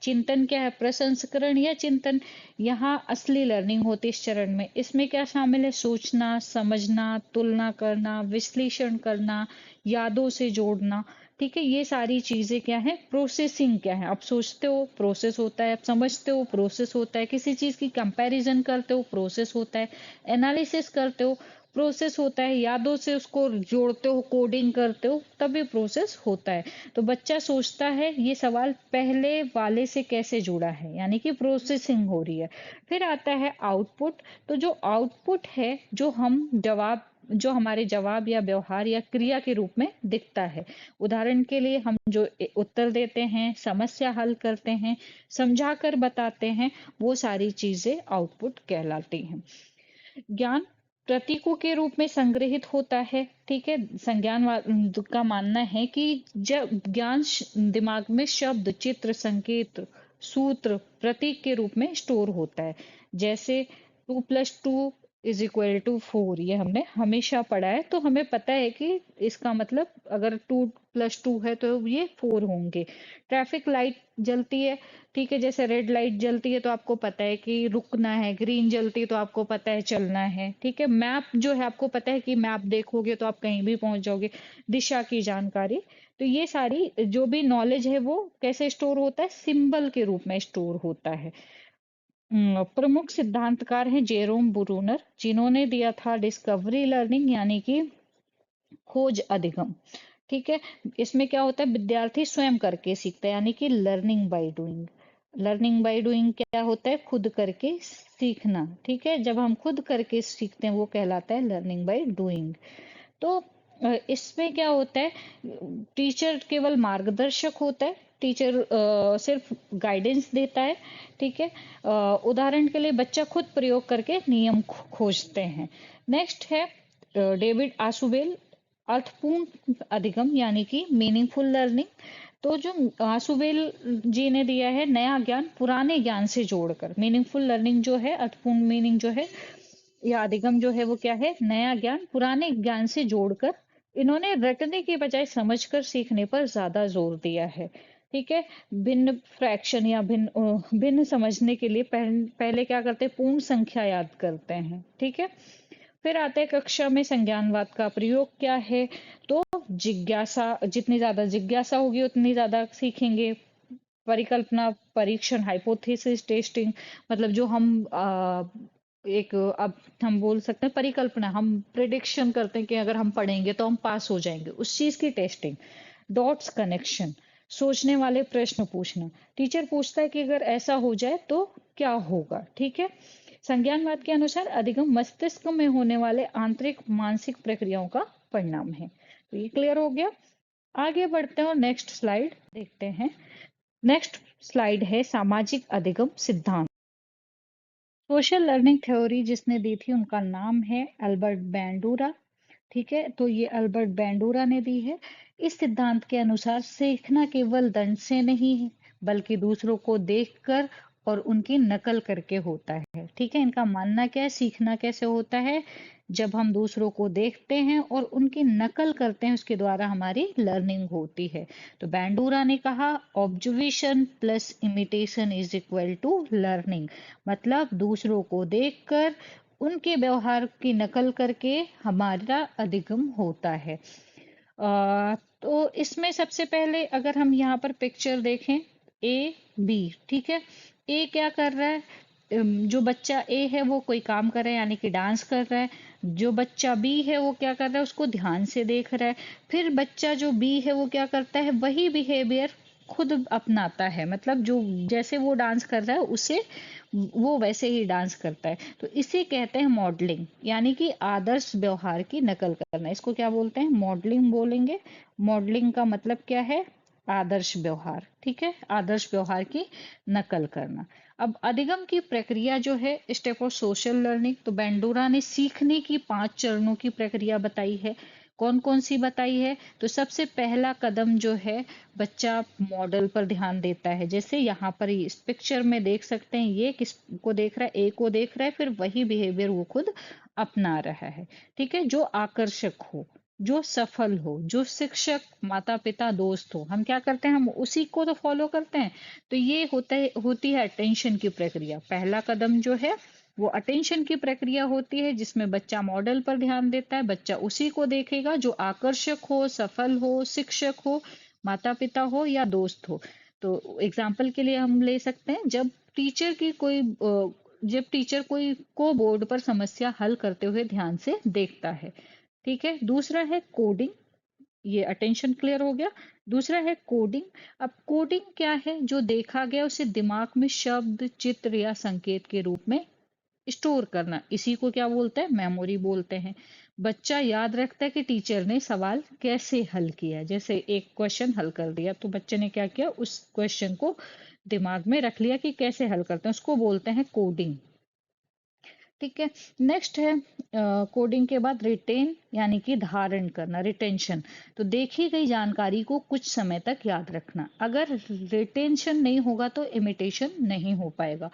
चिंतन क्या है? प्रसंस्करण या चिंतन। यहाँ असली लर्निंग होती है इस चरण में। इसमें क्या शामिल है? सोचना, समझना, तुलना करना, विश्लेषण करना, यादों से जोड़ना। ठीक है, ये सारी चीजें क्या है? प्रोसेसिंग क्या है? आप सोचते हो, प्रोसेस होता है। आप समझते हो, प्रोसेस होता है। किसी चीज की कंपैरिजन करते हो, प्रोसेस होता है। एनालिसिस करते हो, प्रोसेस होता है, यादों से उसको जोड़ते हो, कोडिंग करते हो, तब ये प्रोसेस होता है। तो बच्चा सोचता है ये सवाल पहले वाले से कैसे जुड़ा है, यानी कि प्रोसेसिंग हो रही है। फिर आता है आउटपुट। तो जो आउटपुट है, जो हमारे जवाब या व्यवहार या क्रिया के रूप में दिखता है। उदाहरण के लिए हम जो उत्तर देते हैं, समस्या हल करते हैं, समझा कर बताते हैं, वो सारी चीजें आउटपुट कहलाती हैं। ज्ञान प्रतीकों के रूप में संग्रहित होता है। ठीक है, संज्ञानवाद का मानना है कि जब दिमाग में शब्द, चित्र, संकेत, सूत्र, प्रतीक के रूप में स्टोर होता है। जैसे 2+2 = 4, ये हमने हमेशा पढ़ा है, तो हमें पता है कि इसका मतलब अगर 2+2 है तो ये 4 होंगे। ट्रैफिक लाइट जलती है, ठीक है, जैसे रेड लाइट जलती है तो आपको पता है कि रुकना है, ग्रीन जलती है तो आपको पता है चलना है। ठीक है, मैप जो है आपको पता है कि मैप देखोगे तो आप कहीं भी पहुंच जाओगे, दिशा की जानकारी। तो ये सारी जो भी नॉलेज है वो कैसे स्टोर होता है, सिंबल के रूप में स्टोर होता है। प्रमुख सिद्धांतकार हैं जेरोम ब्रूनर, जिन्होंने दिया था डिस्कवरी लर्निंग, यानी कि खोज अधिगम। ठीक है, इसमें क्या होता है, विद्यार्थी स्वयं करके सीखता है, यानी कि learning by doing. Learning by doing क्या होता है, खुद करके सीखना। ठीक है, जब हम खुद करके सीखते हैं वो कहलाता है लर्निंग बाय डूइंग। तो इसमें क्या होता है, टीचर केवल मार्गदर्शक होता है, टीचर सिर्फ गाइडेंस देता है। ठीक है, उदाहरण के लिए बच्चा खुद प्रयोग करके नियम खोजते हैं। नेक्स्ट है डेविड आसुबेल, अर्थपूर्ण अधिगम, यानी कि मीनिंगफुल लर्निंग। तो जो आसुबेल जी ने दिया है, नया ज्ञान पुराने ज्ञान से जोड़कर। मीनिंगफुल लर्निंग जो है, अर्थपूर्ण मीनिंग जो है या अधिगम जो है, वो क्या है, नया ज्ञान पुराने ज्ञान से जोड़कर। इन्होंने रटने के बजाय समझकर सीखने पर ज्यादा जोर दिया है। ठीक है, भिन्न फ्रैक्शन या भिन्न समझने के लिए पहले क्या करते हैं, पूर्ण संख्या याद करते हैं। ठीक है, फिर आते हैं कक्षा में संज्ञानवाद का प्रयोग क्या है। तो जिज्ञासा, जितनी ज्यादा जिज्ञासा होगी उतनी ज्यादा सीखेंगे। परिकल्पना परीक्षण, हाइपोथेसिस टेस्टिंग, मतलब जो हम एक अब हम बोल सकते हैं परिकल्पना, हम प्रिडिक्शन करते हैं कि अगर हम पढ़ेंगे तो हम पास हो जाएंगे, उस चीज की टेस्टिंग। डॉट्स कनेक्शन, सोचने वाले प्रश्न पूछना। टीचर पूछता है कि अगर ऐसा हो जाए तो क्या होगा। ठीक है, संज्ञानवाद के अनुसार अधिगम मस्तिष्क में होने वाले आंतरिक मानसिक प्रक्रियाओं का परिणाम है। तो ये क्लियर हो गया। आगे बढ़ते हैं और नेक्स्ट स्लाइड देखते हैं। नेक्स्ट स्लाइड है सामाजिक अधिगम सिद्धांत। सोशल लर्निंग थ्योरी जिसने दी थी उनका नाम है अल्बर्ट बैंडूरा। ठीक है, तो ये अल्बर्ट बैंडूरा ने दी है। इस सिद्धांत के अनुसार सीखना केवल दंड से नहीं है, बल्कि दूसरों को देखकर और उनकी नकल करके होता है। ठीक है, इनका मानना क्या है, सीखना कैसे होता है, जब हम दूसरों को देखते हैं और उनकी नकल करते हैं, उसके द्वारा हमारी लर्निंग होती है। तो बैंडूरा ने कहा observation plus imitation is equal to learning. मतलब दूसरों को देखकर उनके व्यवहार की नकल करके हमारा अधिगम होता है। तो इसमें सबसे पहले अगर हम यहाँ पर पिक्चर देखें, ए बी। ठीक है, ए क्या कर रहा है, जो बच्चा ए है वो कोई काम कर रहा है, यानी कि डांस कर रहा है। जो बच्चा बी है वो क्या कर रहा है, उसको ध्यान से देख रहा है। फिर बच्चा जो बी है वो क्या करता है, वही बिहेवियर खुद अपनाता है, मतलब जो जैसे वो डांस कर रहा है उसे वो वैसे ही डांस करता है। तो इसे कहते हैं मॉडलिंग, यानी कि आदर्श व्यवहार की नकल करना। इसको क्या बोलते हैं, मॉडलिंग बोलेंगे। मॉडलिंग का मतलब क्या है, आदर्श व्यवहार। ठीक है, आदर्श व्यवहार की नकल करना। अब अधिगम की प्रक्रिया जो है, स्टेप ऑफ सोशल लर्निंग, तो बेंडोरा ने सीखने की 5 चरणों की प्रक्रिया बताई है। कौन कौन सी बताई है, तो सबसे पहला कदम जो है, बच्चा मॉडल पर ध्यान देता है। जैसे यहाँ पर इस पिक्चर में देख सकते हैं, ये किस को देख रहा है, ए को देख रहा है, फिर वही बिहेवियर वो खुद अपना रहा है। ठीक है, जो आकर्षक हो, जो सफल हो, जो शिक्षक, माता पिता, दोस्त हो, हम क्या करते हैं, हम उसी को तो फॉलो करते हैं। तो ये होती है अटेंशन की प्रक्रिया। पहला कदम जो है वो अटेंशन की प्रक्रिया होती है, जिसमें बच्चा मॉडल पर ध्यान देता है। बच्चा उसी को देखेगा जो आकर्षक हो, सफल हो, शिक्षक हो, माता पिता हो या दोस्त हो। तो एग्जाम्पल के लिए हम ले सकते हैं, जब टीचर की कोई जब टीचर कोई को बोर्ड पर समस्या हल करते हुए ध्यान से देखता है। ठीक है, दूसरा है कोडिंग। ये अटेंशन क्लियर हो गया। दूसरा है कोडिंग। अब कोडिंग क्या है? जो देखा गया उसे दिमाग में शब्द, चित्र या संकेत के रूप में स्टोर करना, इसी को क्या बोलते हैं? मेमोरी बोलते हैं। बच्चा याद रखता है कि टीचर ने सवाल कैसे हल किया। जैसे एक क्वेश्चन हल कर दिया तो बच्चे ने क्या किया, उस क्वेश्चन को दिमाग में रख लिया कि कैसे हल करते हैं, उसको बोलते हैं कोडिंग। ठीक है, नेक्स्ट है कोडिंग के बाद रिटेन, यानी कि धारण करना, रिटेंशन। तो देखी गई जानकारी को कुछ समय तक याद रखना। अगर रिटेंशन नहीं होगा तो इमिटेशन नहीं हो पाएगा।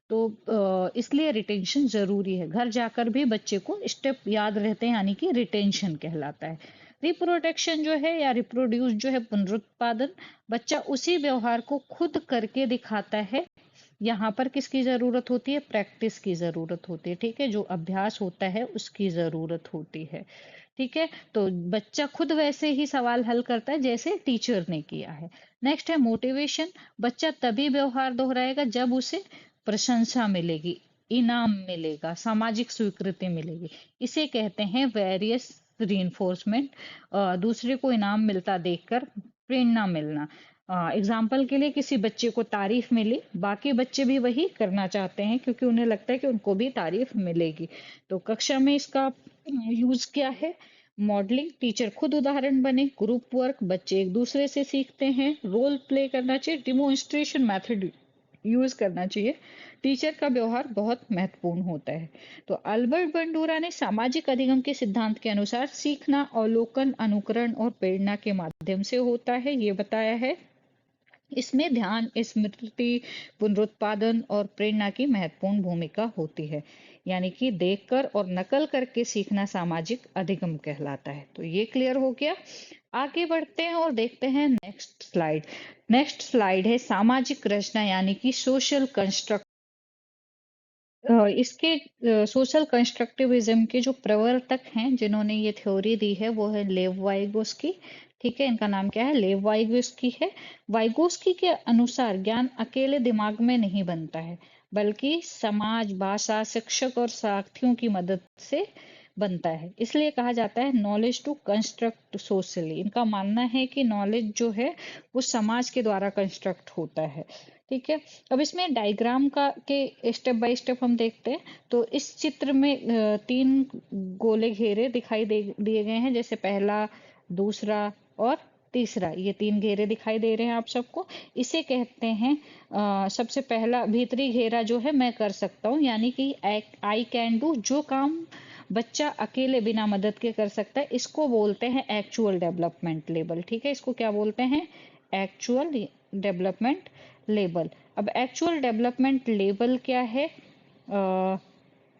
तो इसलिए रिटेंशन जरूरी है। घर जाकर भी बच्चे को स्टेप याद रहते हैं, यानी कि रिटेंशन कहलाता है। रिप्रोडक्शन जो है या रिप्रोड्यूस जो है पुनरुत्पादन, बच्चा उसी व्यवहार को खुद करके दिखाता है। यहाँ पर किसकी जरूरत होती है? प्रैक्टिस की जरूरत होती है। ठीक है, जो अभ्यास होता है उसकी जरूरत होती है। ठीक है, तो बच्चा खुद वैसे ही सवाल हल करता है जैसे टीचर ने किया है। नेक्स्ट है मोटिवेशन। बच्चा तभी व्यवहार दोहराएगा जब उसे प्रशंसा मिलेगी, इनाम मिलेगा, सामाजिक स्वीकृति मिलेगी। इसे कहते हैं वेरियस रीइंफोर्समेंट। दूसरे को इनाम मिलता देखकर प्रेरणा मिलना। एग्जाम्पल के लिए किसी बच्चे को तारीफ मिली, बाकी बच्चे भी वही करना चाहते हैं क्योंकि उन्हें लगता है कि उनको भी तारीफ मिलेगी। तो कक्षा में इसका यूज क्या है? मॉडलिंग, टीचर खुद उदाहरण बने। ग्रुप वर्क, बच्चे एक दूसरे से सीखते हैं। रोल प्ले करना चाहिए। डिमोन्स्ट्रेशन मेथड यूज करना चाहिए। टीचर का व्यवहार बहुत महत्वपूर्ण होता है। तो अल्बर्ट बंडूरा ने सामाजिक अधिगम के सिद्धांत के अनुसार सीखना अवलोकन, अनुकरण और प्रेरणा के माध्यम से होता है, ये बताया है। इसमें ध्यान, स्मृति, पुनरुत्पादन और प्रेरणा की महत्वपूर्ण भूमिका होती है। यानी कि देखकर और नकल करके सीखना सामाजिक अधिगम कहलाता है। तो ये क्लियर हो गया। आगे बढ़ते हैं और देखते हैं नेक्स्ट स्लाइड। नेक्स्ट स्लाइड है सामाजिक रचना, यानी कि सोशल कंस्ट्रक्ट। इसके सोशल कंस्ट्रक्टिविज्म के जो प्रवर्तक हैं जिन्होंने ये थ्योरी दी है वो है लेव वाइगोस्की। ठीक है, इनका नाम क्या है? लेव वाइगोस्की है। वाइगोस्की के अनुसार ज्ञान अकेले दिमाग में नहीं बनता है, बल्कि समाज, भाषा, शिक्षक और साथियों की मदद से बनता है। इसलिए कहा जाता है नॉलेज टू कंस्ट्रक्ट सोशली। इनका मानना है कि नॉलेज जो है वो समाज के द्वारा कंस्ट्रक्ट होता है। ठीक है, अब इसमें डायग्राम का के स्टेप बाय स्टेप हम देखते हैं। तो इस चित्र में तीन गोले घेरे दिखाई दे दिए गए हैं, जैसे पहला, दूसरा और तीसरा। ये तीन घेरे दिखाई दे रहे हैं आप सबको। इसे कहते हैं सबसे पहला भीतरी घेरा जो है मैं कर सकता हूँ, यानी कि आई कैन डू। जो काम बच्चा अकेले बिना मदद के कर सकता है, इसको बोलते हैं एक्चुअल डेवलपमेंट लेवल। ठीक है, इसको क्या बोलते हैं? Actual development level. अब एक्चुअल डेवलपमेंट लेवल क्या है? अ,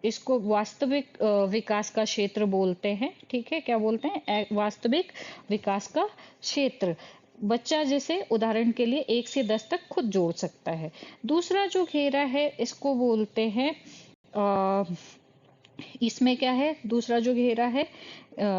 इसको वास्तविक विकास का क्षेत्र बोलते हैं। ठीक है, क्या बोलते हैं? वास्तविक विकास का क्षेत्र। बच्चा जैसे उदाहरण के लिए 1 से 10 तक खुद जोड़ सकता है। दूसरा जो घेरा है इसको बोलते हैं इसमें क्या है? दूसरा जो घेरा है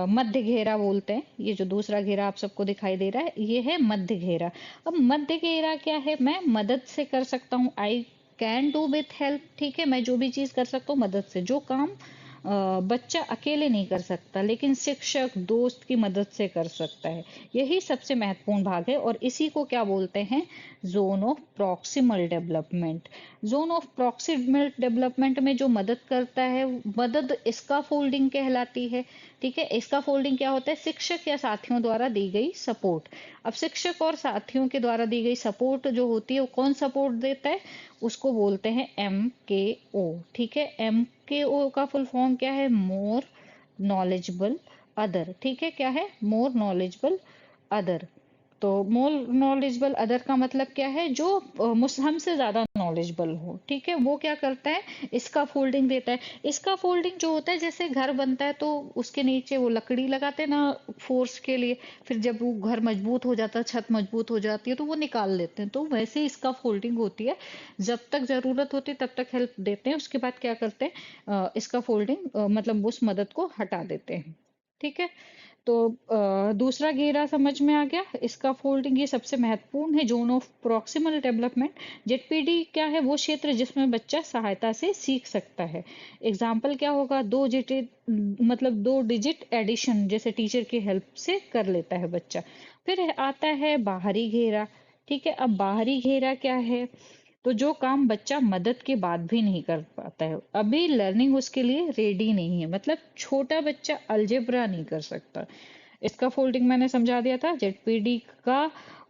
मध्य घेरा बोलते हैं। ये जो दूसरा घेरा आप सबको दिखाई दे रहा है ये है मध्य घेरा। अब मध्य घेरा क्या है? मैं मदद से कर सकता हूँ, I can do with help. ठीक है, मैं जो भी चीज कर सकता हूँ मदद से। जो काम बच्चा अकेले नहीं कर सकता लेकिन शिक्षक, दोस्त की मदद से कर सकता है, यही सबसे महत्वपूर्ण भाग है। और इसी को क्या बोलते हैं? Zone of proximal development. Zone of proximal development में जो मदद करता है, मदद स्कैफोल्डिंग कहलाती है। ठीक है, स्कैफोल्डिंग क्या होता है? शिक्षक या साथियों द्वारा दी गई सपोर्ट। अब शिक्षक और साथियों के द्वारा दी गई सपोर्ट जो होती है वो कौन सपोर्ट देता है? उसको बोलते हैं MKO। ठीक है, MKO का फुल फॉर्म क्या है? More knowledgeable other. ठीक है, क्या है? More knowledgeable other. तो मोर नॉलेजेबल अदर का मतलब क्या है? जो हमसे ज्यादा नॉलेजेबल हो। ठीक है, वो क्या करता है? इसका फोल्डिंग देता है। इसका फोल्डिंग जो होता है, जैसे घर बनता है तो उसके नीचे वो लकड़ी लगाते हैं ना फोर्स के लिए, फिर जब वो घर मजबूत हो जाता है, छत मजबूत हो जाती है तो वो निकाल लेते हैं। तो वैसे ही इसका फोल्डिंग होती है, जब तक जरूरत होती है तब तक हेल्प देते हैं, उसके बाद क्या करते हैं? इसका फोल्डिंग मतलब उस मदद को हटा देते हैं। ठीक है, तो दूसरा घेरा समझ में आ गया। इसका फोल्डिंग ये सबसे महत्वपूर्ण है, zone of proximal development. ZPD क्या है? वो क्षेत्र जिसमें बच्चा सहायता से सीख सकता है। एग्जाम्पल क्या होगा? दो डिजिट एडिशन जैसे टीचर की हेल्प से कर लेता है बच्चा। फिर आता है बाहरी घेरा। ठीक है, अब बाहरी घेरा क्या है? तो जो काम बच्चा मदद के बाद भी नहीं कर पाता है, अभी लर्निंग उसके लिए रेडी नहीं है, मतलब छोटा बच्चा अलजेब्रा नहीं कर सकता। इसका फोल्डिंग मैंने समझा दिया था। जेडपीडी का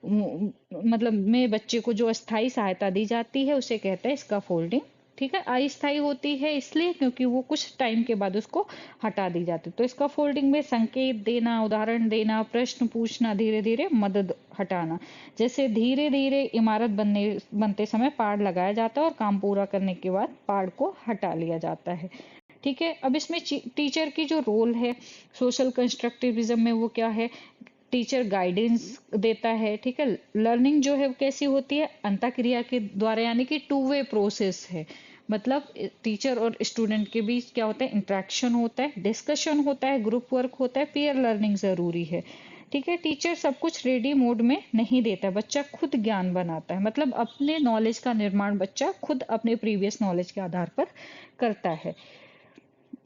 मतलब में बच्चे को जो अस्थाई सहायता दी जाती है उसे कहते हैं इसका फोल्डिंग। ठीक है, अस्थाई होती है इसलिए क्योंकि वो कुछ टाइम के बाद उसको हटा दी जाती है। तो इसका फोल्डिंग में संकेत देना, उदाहरण देना, प्रश्न पूछना, धीरे धीरे मदद हटाना। जैसे धीरे धीरे इमारत बनते समय पाड़ लगाया जाता है और काम पूरा करने के बाद पाड़ को हटा लिया जाता है। ठीक है, अब इसमें टीचर की जो रोल है सोशल कंस्ट्रक्टिविज्म में, वो क्या है? टीचर गाइडेंस देता है। ठीक है, लर्निंग जो है वो कैसी होती है? अंतःक्रिया के द्वारा, यानी कि टू वे प्रोसेस है। मतलब टीचर और स्टूडेंट के बीच क्या होता है? इंटरेक्शन होता है, डिस्कशन होता है, ग्रुप वर्क होता है, पीयर लर्निंग जरूरी है। ठीक है, टीचर सब कुछ रेडी मोड में नहीं देता, बच्चा खुद ज्ञान बनाता है। मतलब अपने नॉलेज का निर्माण बच्चा खुद अपने प्रीवियस नॉलेज के आधार पर करता है।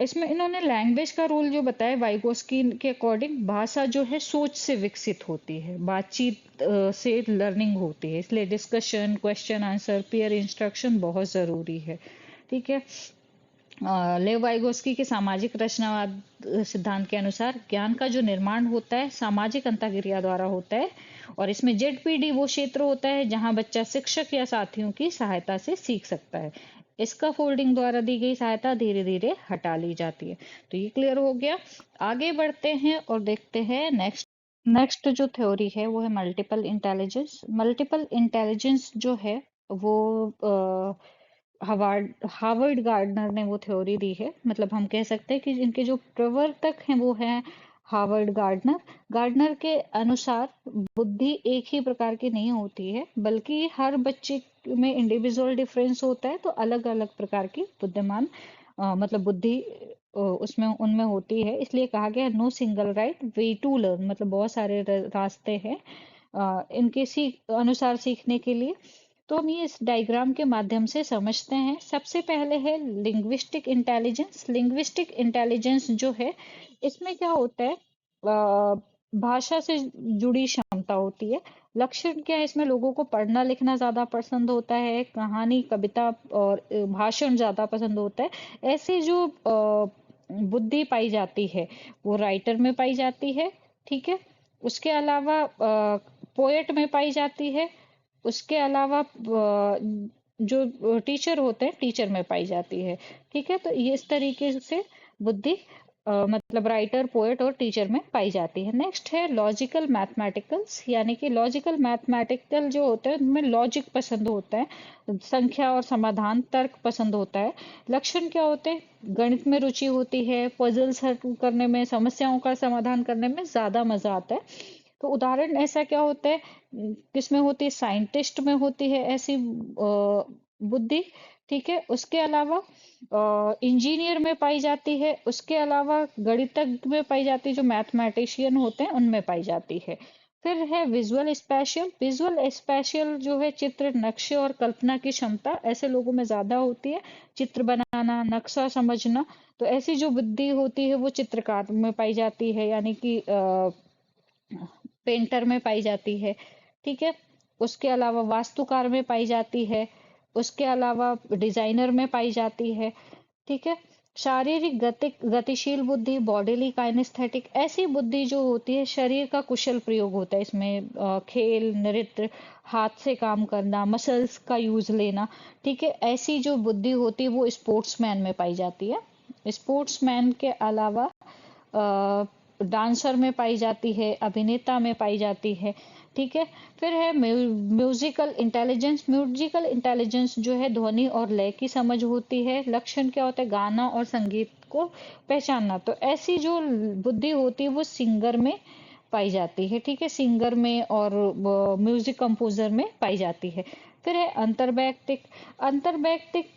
इसमें इन्होंने लैंग्वेज का रोल जो बताया वाइगोस्की के अकॉर्डिंग, भाषा जो है सोच से विकसित होती है, बातचीत से लर्निंग होती है, इसलिए discussion, question answer, peer instruction बहुत जरूरी है। ठीक है, लेव वाइगोस्की के सामाजिक रचनावाद सिद्धांत के अनुसार ज्ञान का जो निर्माण होता है सामाजिक अंतःक्रिया द्वारा होता है, और इसमें जेडपीडी वो क्षेत्र होता है जहां बच्चा शिक्षक या साथियों की सहायता से सीख सकता है। इसका फोल्डिंग द्वारा दी गई सहायता धीरे धीरे हटा ली जाती है। तो ये क्लियर हो गया। आगे बढ़ते हैं और देखते हैं नेक्स्ट। नेक्स्ट जो थ्योरी है वो है मल्टीपल इंटेलिजेंस। मल्टीपल इंटेलिजेंस जो है वो हार्वर्ड गार्डनर ने वो थ्योरी दी है। मतलब हम कह सकते हैं कि इनके जो प्रवर्तक हैं वो हैं हार्वर्ड गार्डनर। गार्डनर के अनुसार बुद्धि एक ही प्रकार की नहीं होती है, बल्कि हर बच्चे में इंडिविजुअल डिफरेंस होता है, तो अलग अलग प्रकार की मतलब बुद्धि उसमें उनमें होती है। इसलिए कहा गया no single right way to learn, मतलब बहुत सारे रास्ते हैं इनके अनुसार सीखने के लिए। तो हम ये इस डायग्राम के माध्यम से समझते हैं। सबसे पहले है लिंग्विस्टिक इंटेलिजेंस। लिंग्विस्टिक इंटेलिजेंस जो है इसमें क्या होता है? भाषा से जुड़ी क्षमता होती है। लक्षण क्या है? इसमें लोगों को पढ़ना लिखना ज्यादा पसंद होता है, कहानी, कविता और भाषण ज्यादा पसंद होता है। ऐसी जो बुद्धि पाई जाती है वो राइटर में पाई जाती है। ठीक है, उसके अलावा पोएट में पाई जाती है। उसके अलावा जो टीचर होते हैं टीचर में पाई जाती है। ठीक है, तो ये इस तरीके से बुद्धि मतलब राइटर, पोएट और टीचर में पाई जाती है। नेक्स्ट है लॉजिकल मैथमेटिकल्स, यानी कि लॉजिकल मैथमेटिकल जो होते हैं उनमें लॉजिक पसंद होता है, संख्या और समाधान, तर्क पसंद होता है। लक्षण क्या होते हैं? गणित में रुचि होती है, पजल्स हल करने में, समस्याओं का समाधान करने में ज्यादा मजा आता है। तो उदाहरण ऐसा क्या होता है? किसमें होती है? साइंटिस्ट में होती है ऐसी बुद्धि। ठीक है, उसके अलावा इंजीनियर में पाई जाती है। उसके अलावा गणितज्ञ में पाई जाती है, जो मैथमेटिशियन होते हैं उनमें पाई जाती है। फिर है विजुअल स्पेशियल। विजुअल स्पेशियल जो है चित्र, नक्शे और कल्पना की क्षमता ऐसे लोगों में ज्यादा होती है। चित्र बनाना, नक्शा समझना, तो ऐसी जो बुद्धि होती है वो चित्रकार में पाई जाती है, यानी कि पेंटर में पाई जाती है। ठीक है, उसके अलावा वास्तुकार में पाई जाती है। उसके अलावा डिजाइनर में पाई जाती है। ठीक है, शारीरिक गतिशील बुद्धि, बॉडीली काइनेस्थेटिक, ऐसी बुद्धि जो होती है शरीर का कुशल प्रयोग होता है इसमें, खेल, नृत्य, हाथ से काम करना, मसल्स का यूज लेना। ठीक है, ऐसी जो बुद्धि होती है वो स्पोर्ट्समैन में पाई जाती है। स्पोर्ट्समैन के अलावा डांसर में पाई जाती है, अभिनेता में पाई जाती है। ठीक है, फिर है म्यूजिकल इंटेलिजेंस। म्यूजिकल इंटेलिजेंस जो है ध्वनि और लय की समझ होती है। लक्षण क्या होता है? गाना और संगीत को पहचानना। तो ऐसी जो बुद्धि होती है वो सिंगर में पाई जाती है। ठीक है, सिंगर में और म्यूजिक कंपोजर में पाई जाती है। फिर है अंतर्वैयक्तिक। अंतर्वैयक्तिक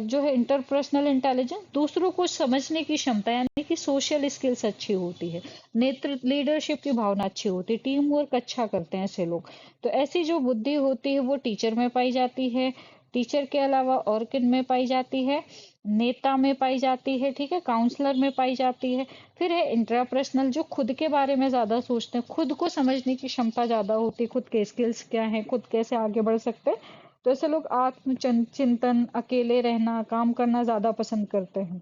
जो है इंटरपर्सनल इंटेलिजेंस, दूसरों को समझने की क्षमता, यानी कि सोशल स्किल्स अच्छी होती है, नेतृत्व लीडरशिप की भावना अच्छी होती है, टीम वर्क अच्छा करते हैं ऐसे लोग। तो ऐसी जो बुद्धि होती है वो टीचर में पाई जाती है। टीचर के अलावा और किन में पाई जाती है? नेता में पाई जाती है, ठीक है, काउंसलर में पाई जाती है। फिर है इंट्रापर्सनल, जो खुद के बारे में ज्यादा सोचते हैं, खुद को समझने की क्षमता ज्यादा होती है, खुद के स्किल्स क्या हैं, खुद कैसे आगे बढ़ सकते हैं। तो ऐसे लोग आत्म चिंतन, अकेले रहना, काम करना ज्यादा पसंद करते हैं।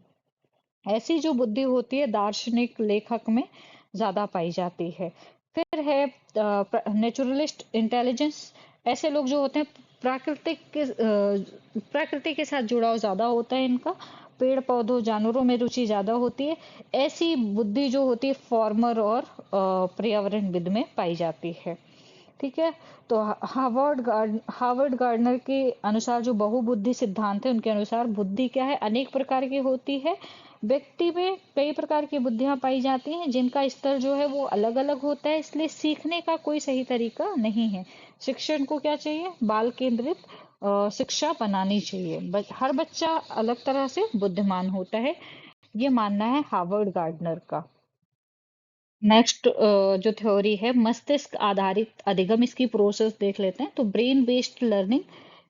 ऐसी जो बुद्धि होती है दार्शनिक लेखक में ज्यादा पाई जाती है। फिर है नेचुरलिस्ट इंटेलिजेंस। ऐसे लोग जो होते हैं प्रकृति के साथ जुड़ाव ज्यादा होता है इनका, पेड़ पौधों जानवरों में रुचि ज्यादा होती है। ऐसी बुद्धि जो होती है फॉर्मर और पर्यावरणविद में पाई जाती है। ठीक है। तो हार्वर्ड गार्डनर के अनुसार जो बहुबुद्धि सिद्धांत है, उनके अनुसार बुद्धि क्या है, अनेक प्रकार की होती है। व्यक्ति में कई प्रकार की बुद्धियां पाई जाती हैं, जिनका स्तर जो है वो अलग अलग होता है, इसलिए सीखने का कोई सही तरीका नहीं है। शिक्षण को क्या चाहिए? बाल केंद्रित शिक्षा बनानी चाहिए। हर बच्चा अलग तरह से बुद्धिमान होता है, ये मानना है हार्वर्ड गार्डनर का। नेक्स्ट जो थ्योरी है मस्तिष्क आधारित अधिगम, इसकी प्रोसेस देख लेते हैं। तो ब्रेन बेस्ड लर्निंग,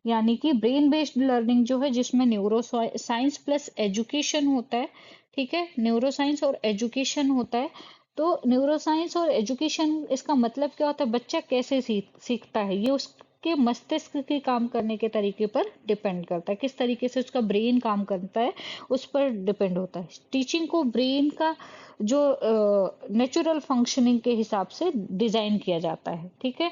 यानी कि ब्रेन बेस्ड लर्निंग जो है जिसमें न्यूरो साइंस प्लस एजुकेशन होता है। ठीक है, न्यूरो साइंस और एजुकेशन होता है। तो न्यूरो साइंस और एजुकेशन, इसका मतलब क्या होता है? बच्चा कैसे सीखता है, ये उसके मस्तिष्क के काम करने के तरीके पर डिपेंड करता है, किस तरीके से उसका ब्रेन काम करता है उस पर डिपेंड होता है। टीचिंग को ब्रेन का जो नेचुरल फंक्शनिंग के हिसाब से डिजाइन किया जाता है। ठीक है।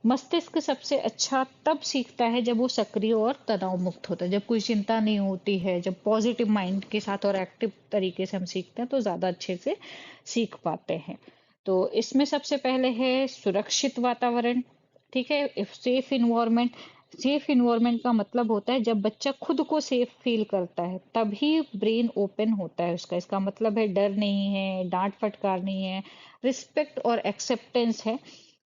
मस्तिष्क सबसे अच्छा तब सीखता है जब वो सक्रिय और तनाव मुक्त होता है, जब कोई चिंता नहीं होती है, जब पॉजिटिव माइंड के साथ और एक्टिव तरीके से हम सीखते हैं तो ज्यादा अच्छे से सीख पाते हैं। तो इसमें सबसे पहले है सुरक्षित वातावरण। ठीक है, सेफ इन्वायरमेंट। सेफ इन्वायरमेंट का मतलब होता है जब बच्चा खुद को सेफ फील करता है तभी ब्रेन ओपन होता है उसका। इसका मतलब है डर नहीं है, डांट फटकार नहीं है, रिस्पेक्ट और एक्सेप्टेंस है।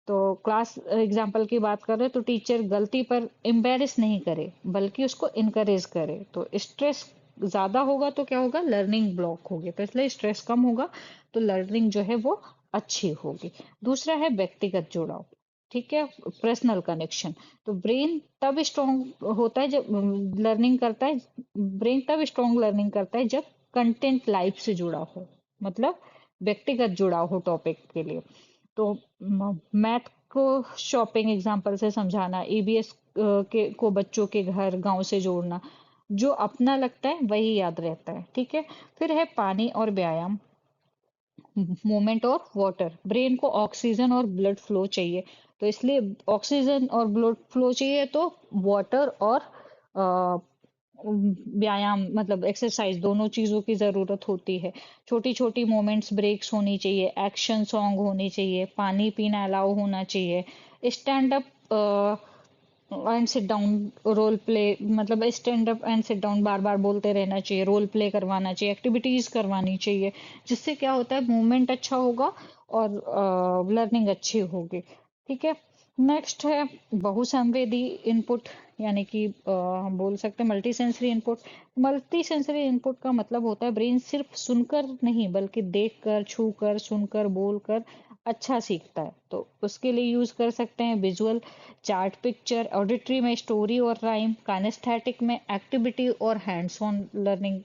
तो क्लास एग्जाम्पल की बात करें तो टीचर गलती पर एम्बेरस नहीं करे बल्कि उसको इनकरेज करे। तो स्ट्रेस ज्यादा होगा तो क्या होगा? लर्निंग ब्लॉक होगी, तो इसलिए स्ट्रेस कम होगा तो लर्निंग जो है वो अच्छी होगी। दूसरा है व्यक्तिगत जुड़ाव। ठीक है, पर्सनल कनेक्शन। तो ब्रेन तब स्ट्रॉन्ग होता है जब लर्निंग करता है, ब्रेन तब स्ट्रॉन्ग लर्निंग करता है जब कंटेंट लाइफ से जुड़ा हो, मतलब व्यक्तिगत जुड़ाव हो टॉपिक के लिए। तो मैथ को शॉपिंग एग्जांपल से समझाना, ईबीएस के को बच्चों के घर गांव से जोड़ना, जो अपना लगता है वही याद रहता है। ठीक है। फिर है पानी और व्यायाम, मूवमेंट और वाटर। ब्रेन को ऑक्सीजन और ब्लड फ्लो चाहिए, तो इसलिए ऑक्सीजन और ब्लड फ्लो चाहिए तो वाटर और अ, व्यायाम मतलब एक्सरसाइज, दोनों चीजों की जरूरत होती है। छोटी छोटी मोमेंट्स ब्रेक्स होनी चाहिए, एक्शन सॉन्ग होनी चाहिए, पानी पीना अलाउ होना चाहिए, stand up and sit down role play, मतलब stand up and sit down बार बार बोलते रहना चाहिए, रोल प्ले करवाना चाहिए, एक्टिविटीज करवानी चाहिए, जिससे क्या होता है मूवमेंट अच्छा होगा और लर्निंग अच्छी होगी। ठीक है। नेक्स्ट है बहुसंवेदी इनपुट, यानी कि हम बोल सकते हैं multi sensory input. Multi sensory input का मतलब होता है ब्रेन सिर्फ सुनकर नहीं बल्कि देखकर, छूकर, सुनकर, बोलकर अच्छा सीखता है। तो उसके लिए यूज कर सकते हैं विजुअल, चार्ट पिक्चर, ऑडिटरी में स्टोरी और राइम, काइनेस्थेटिक में एक्टिविटी और हैंड्स ऑन लर्निंग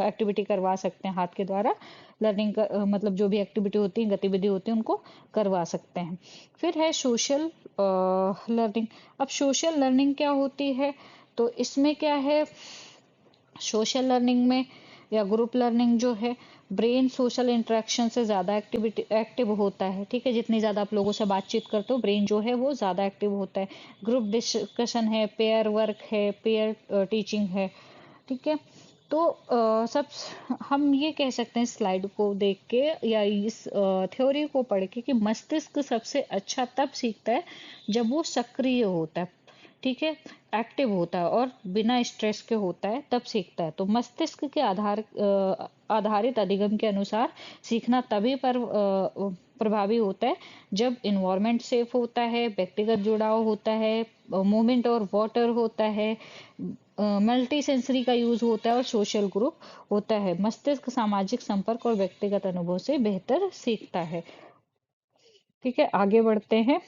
एक्टिविटी करवा सकते हैं, हाथ के द्वारा लर्निंग का मतलब जो भी एक्टिविटी होती है, गतिविधि होती है, उनको करवा सकते हैं। फिर है सोशल लर्निंग। अब सोशल लर्निंग क्या होती है? तो इसमें क्या है, सोशल लर्निंग में या ग्रुप लर्निंग जो है, ब्रेन सोशल इंटरेक्शन से ज्यादा एक्टिव होता है। ठीक है, जितनी ज्यादा आप लोगों से बातचीत करते हो ब्रेन जो है वो ज्यादा एक्टिव होता है। ग्रुप डिस्कशन है, पेयर वर्क है, पेयर टीचिंग है। ठीक है। तो सब हम ये कह सकते हैं स्लाइड को देख के या इस थ्योरी को पढ़ के कि मस्तिष्क सबसे अच्छा तब सीखता है जब वो सक्रिय होता है। ठीक है, एक्टिव होता है और बिना स्ट्रेस के होता है तब सीखता है। तो मस्तिष्क के आधारित अधिगम के अनुसार सीखना तभी पर प्रभावी होता है जब इन्वायरमेंट सेफ होता है, व्यक्तिगत जुड़ाव होता है, मूवमेंट और वाटर होता है, मल्टी सेंसरी का यूज होता है और सोशल ग्रुप होता है। मस्तिष्क सामाजिक संपर्क और व्यक्तिगत अनुभव से बेहतर सीखता है। ठीक है, आगे बढ़ते हैं।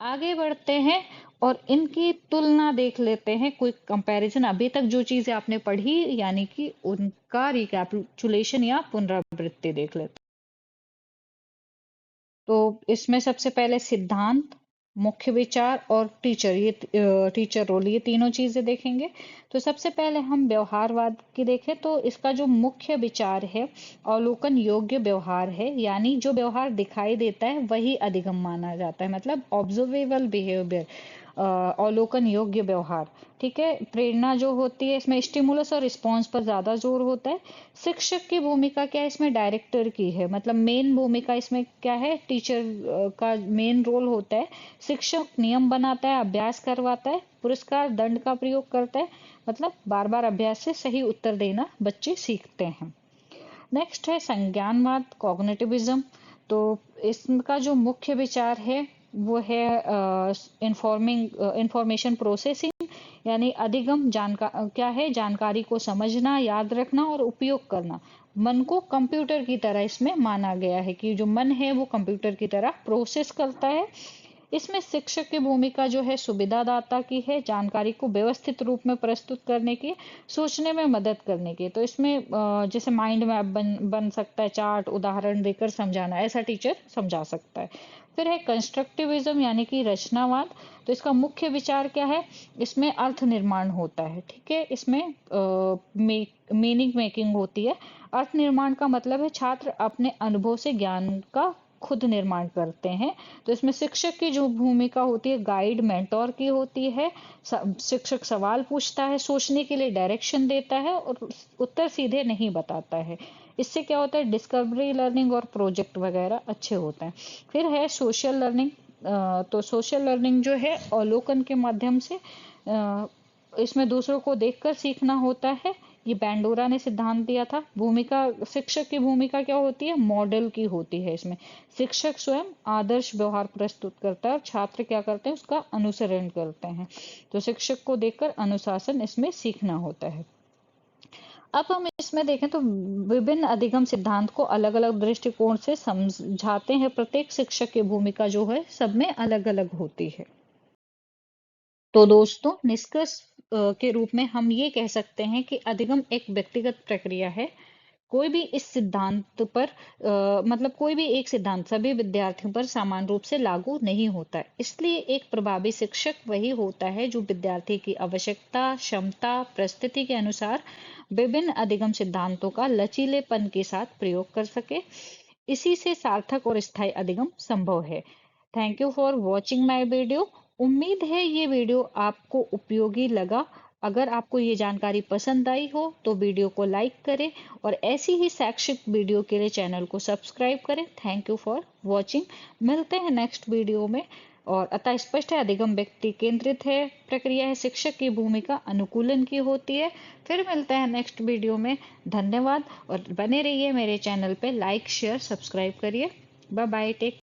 आगे बढ़ते हैं और इनकी तुलना देख लेते हैं, कोई कंपैरिजन अभी तक जो चीजें आपने पढ़ी यानी कि उनका रिकैपिचुलेशन या पुनरावृत्ति देख लेते हैं। तो इसमें सबसे पहले सिद्धांत, मुख्य विचार और टीचर, ये टीचर रोल, ये तीनों चीजें देखेंगे। तो सबसे पहले हम व्यवहारवाद की देखें तो इसका जो मुख्य विचार है अवलोकन योग्य व्यवहार है, यानी जो व्यवहार दिखाई देता है वही अधिगम माना जाता है, मतलब ऑब्जर्वेबल बिहेवियर, अवलोकन योग्य व्यवहार। ठीक है, प्रेरणा जो होती है इसमें स्टिमुलस और रिस्पॉन्स पर ज्यादा जोर होता है। शिक्षक की भूमिका क्या है इसमें, डायरेक्टर की है, मतलब मेन भूमिका इसमें क्या है, टीचर का मेन रोल होता है। शिक्षक नियम बनाता है, अभ्यास करवाता है, पुरस्कार दंड का प्रयोग करता है, मतलब बार बार अभ्यास से सही उत्तर देना बच्चे सीखते हैं। नेक्स्ट है संज्ञानवाद, कॉग्निटिविज्म। तो इसका जो मुख्य विचार है वो है इंफॉर्मेशन प्रोसेसिंग, यानी अधिगम क्या है, जानकारी को समझना, याद रखना और उपयोग करना। मन को कंप्यूटर की तरह इसमें माना गया है कि जो मन है वो कंप्यूटर की तरह प्रोसेस करता है। इसमें शिक्षक की भूमिका जो है सुविधादाता की है, जानकारी को व्यवस्थित रूप में प्रस्तुत करने की, सोचने में मदद करने की। तो इसमें जैसे माइंड मैप बन सकता है, चार्ट उदाहरण देकर समझाना, ऐसा टीचर समझा सकता है। फिर है कंस्ट्रक्टिविज्म यानी कि रचनावाद। तो इसका मुख्य विचार क्या है, इसमें अर्थ निर्माण होता है। ठीक है, इसमें मीनिंग मेकिंग होती है। अर्थ निर्माण का मतलब है छात्र अपने अनुभव से ज्ञान का खुद निर्माण करते हैं। तो इसमें शिक्षक की जो भूमिका होती है गाइड मेंटोर की होती है। शिक्षक सवाल पूछता है, सोचने के लिए डायरेक्शन देता है और उत्तर सीधे नहीं बताता है। इससे क्या होता है, डिस्कवरी लर्निंग और प्रोजेक्ट वगैरह अच्छे होते हैं। फिर है सोशल लर्निंग। तो सोशल लर्निंग जो है अवलोकन के माध्यम से, इसमें दूसरों को देखकर सीखना होता है। ये बैंडोरा ने सिद्धांत दिया था। भूमिका, शिक्षक की भूमिका क्या होती है, मॉडल की होती है। इसमें शिक्षक स्वयं आदर्श व्यवहार प्रस्तुत करता है और छात्र क्या करते हैं, उसका अनुसरण करते हैं। तो शिक्षक को देखकर अनुशासन इसमें सीखना होता है। अब हम इसमें देखें तो विभिन्न अधिगम सिद्धांत को अलग अलग दृष्टिकोण से समझाते हैं। प्रत्येक शिक्षक की भूमिका जो है सब में अलग अलग होती है। तो दोस्तों, निष्कर्ष के रूप में हम ये कह सकते हैं कि अधिगम एक व्यक्तिगत प्रक्रिया है। कोई भी इस सिद्धांत पर मतलब कोई भी एक सिद्धांत सभी विद्यार्थियों पर समान रूप से लागू नहीं होता है। इसलिए एक प्रभावी शिक्षक वही होता है जो विद्यार्थी की आवश्यकता, क्षमता, परिस्थिति के अनुसार विभिन्न अधिगम सिद्धांतों का लचीलेपन के साथ प्रयोग कर सके। इसी से सार्थक और स्थायी अधिगम संभव है। Thank you for watching my video. उम्मीद है ये वीडियो आपको उपयोगी लगा। अगर आपको ये जानकारी पसंद आई हो तो वीडियो को लाइक करें और ऐसी ही शैक्षिक वीडियो के लिए चैनल को सब्सक्राइब करें। Thank you for watching. मिलते हैं नेक्स्ट वीडियो में। और अतः स्पष्ट है, अधिगम व्यक्ति केंद्रित है प्रक्रिया है, शिक्षक की भूमिका अनुकूलन की होती है। फिर मिलते हैं नेक्स्ट वीडियो में। धन्यवाद और बने रहिए मेरे चैनल पे। लाइक शेयर सब्सक्राइब करिए। Bye bye, take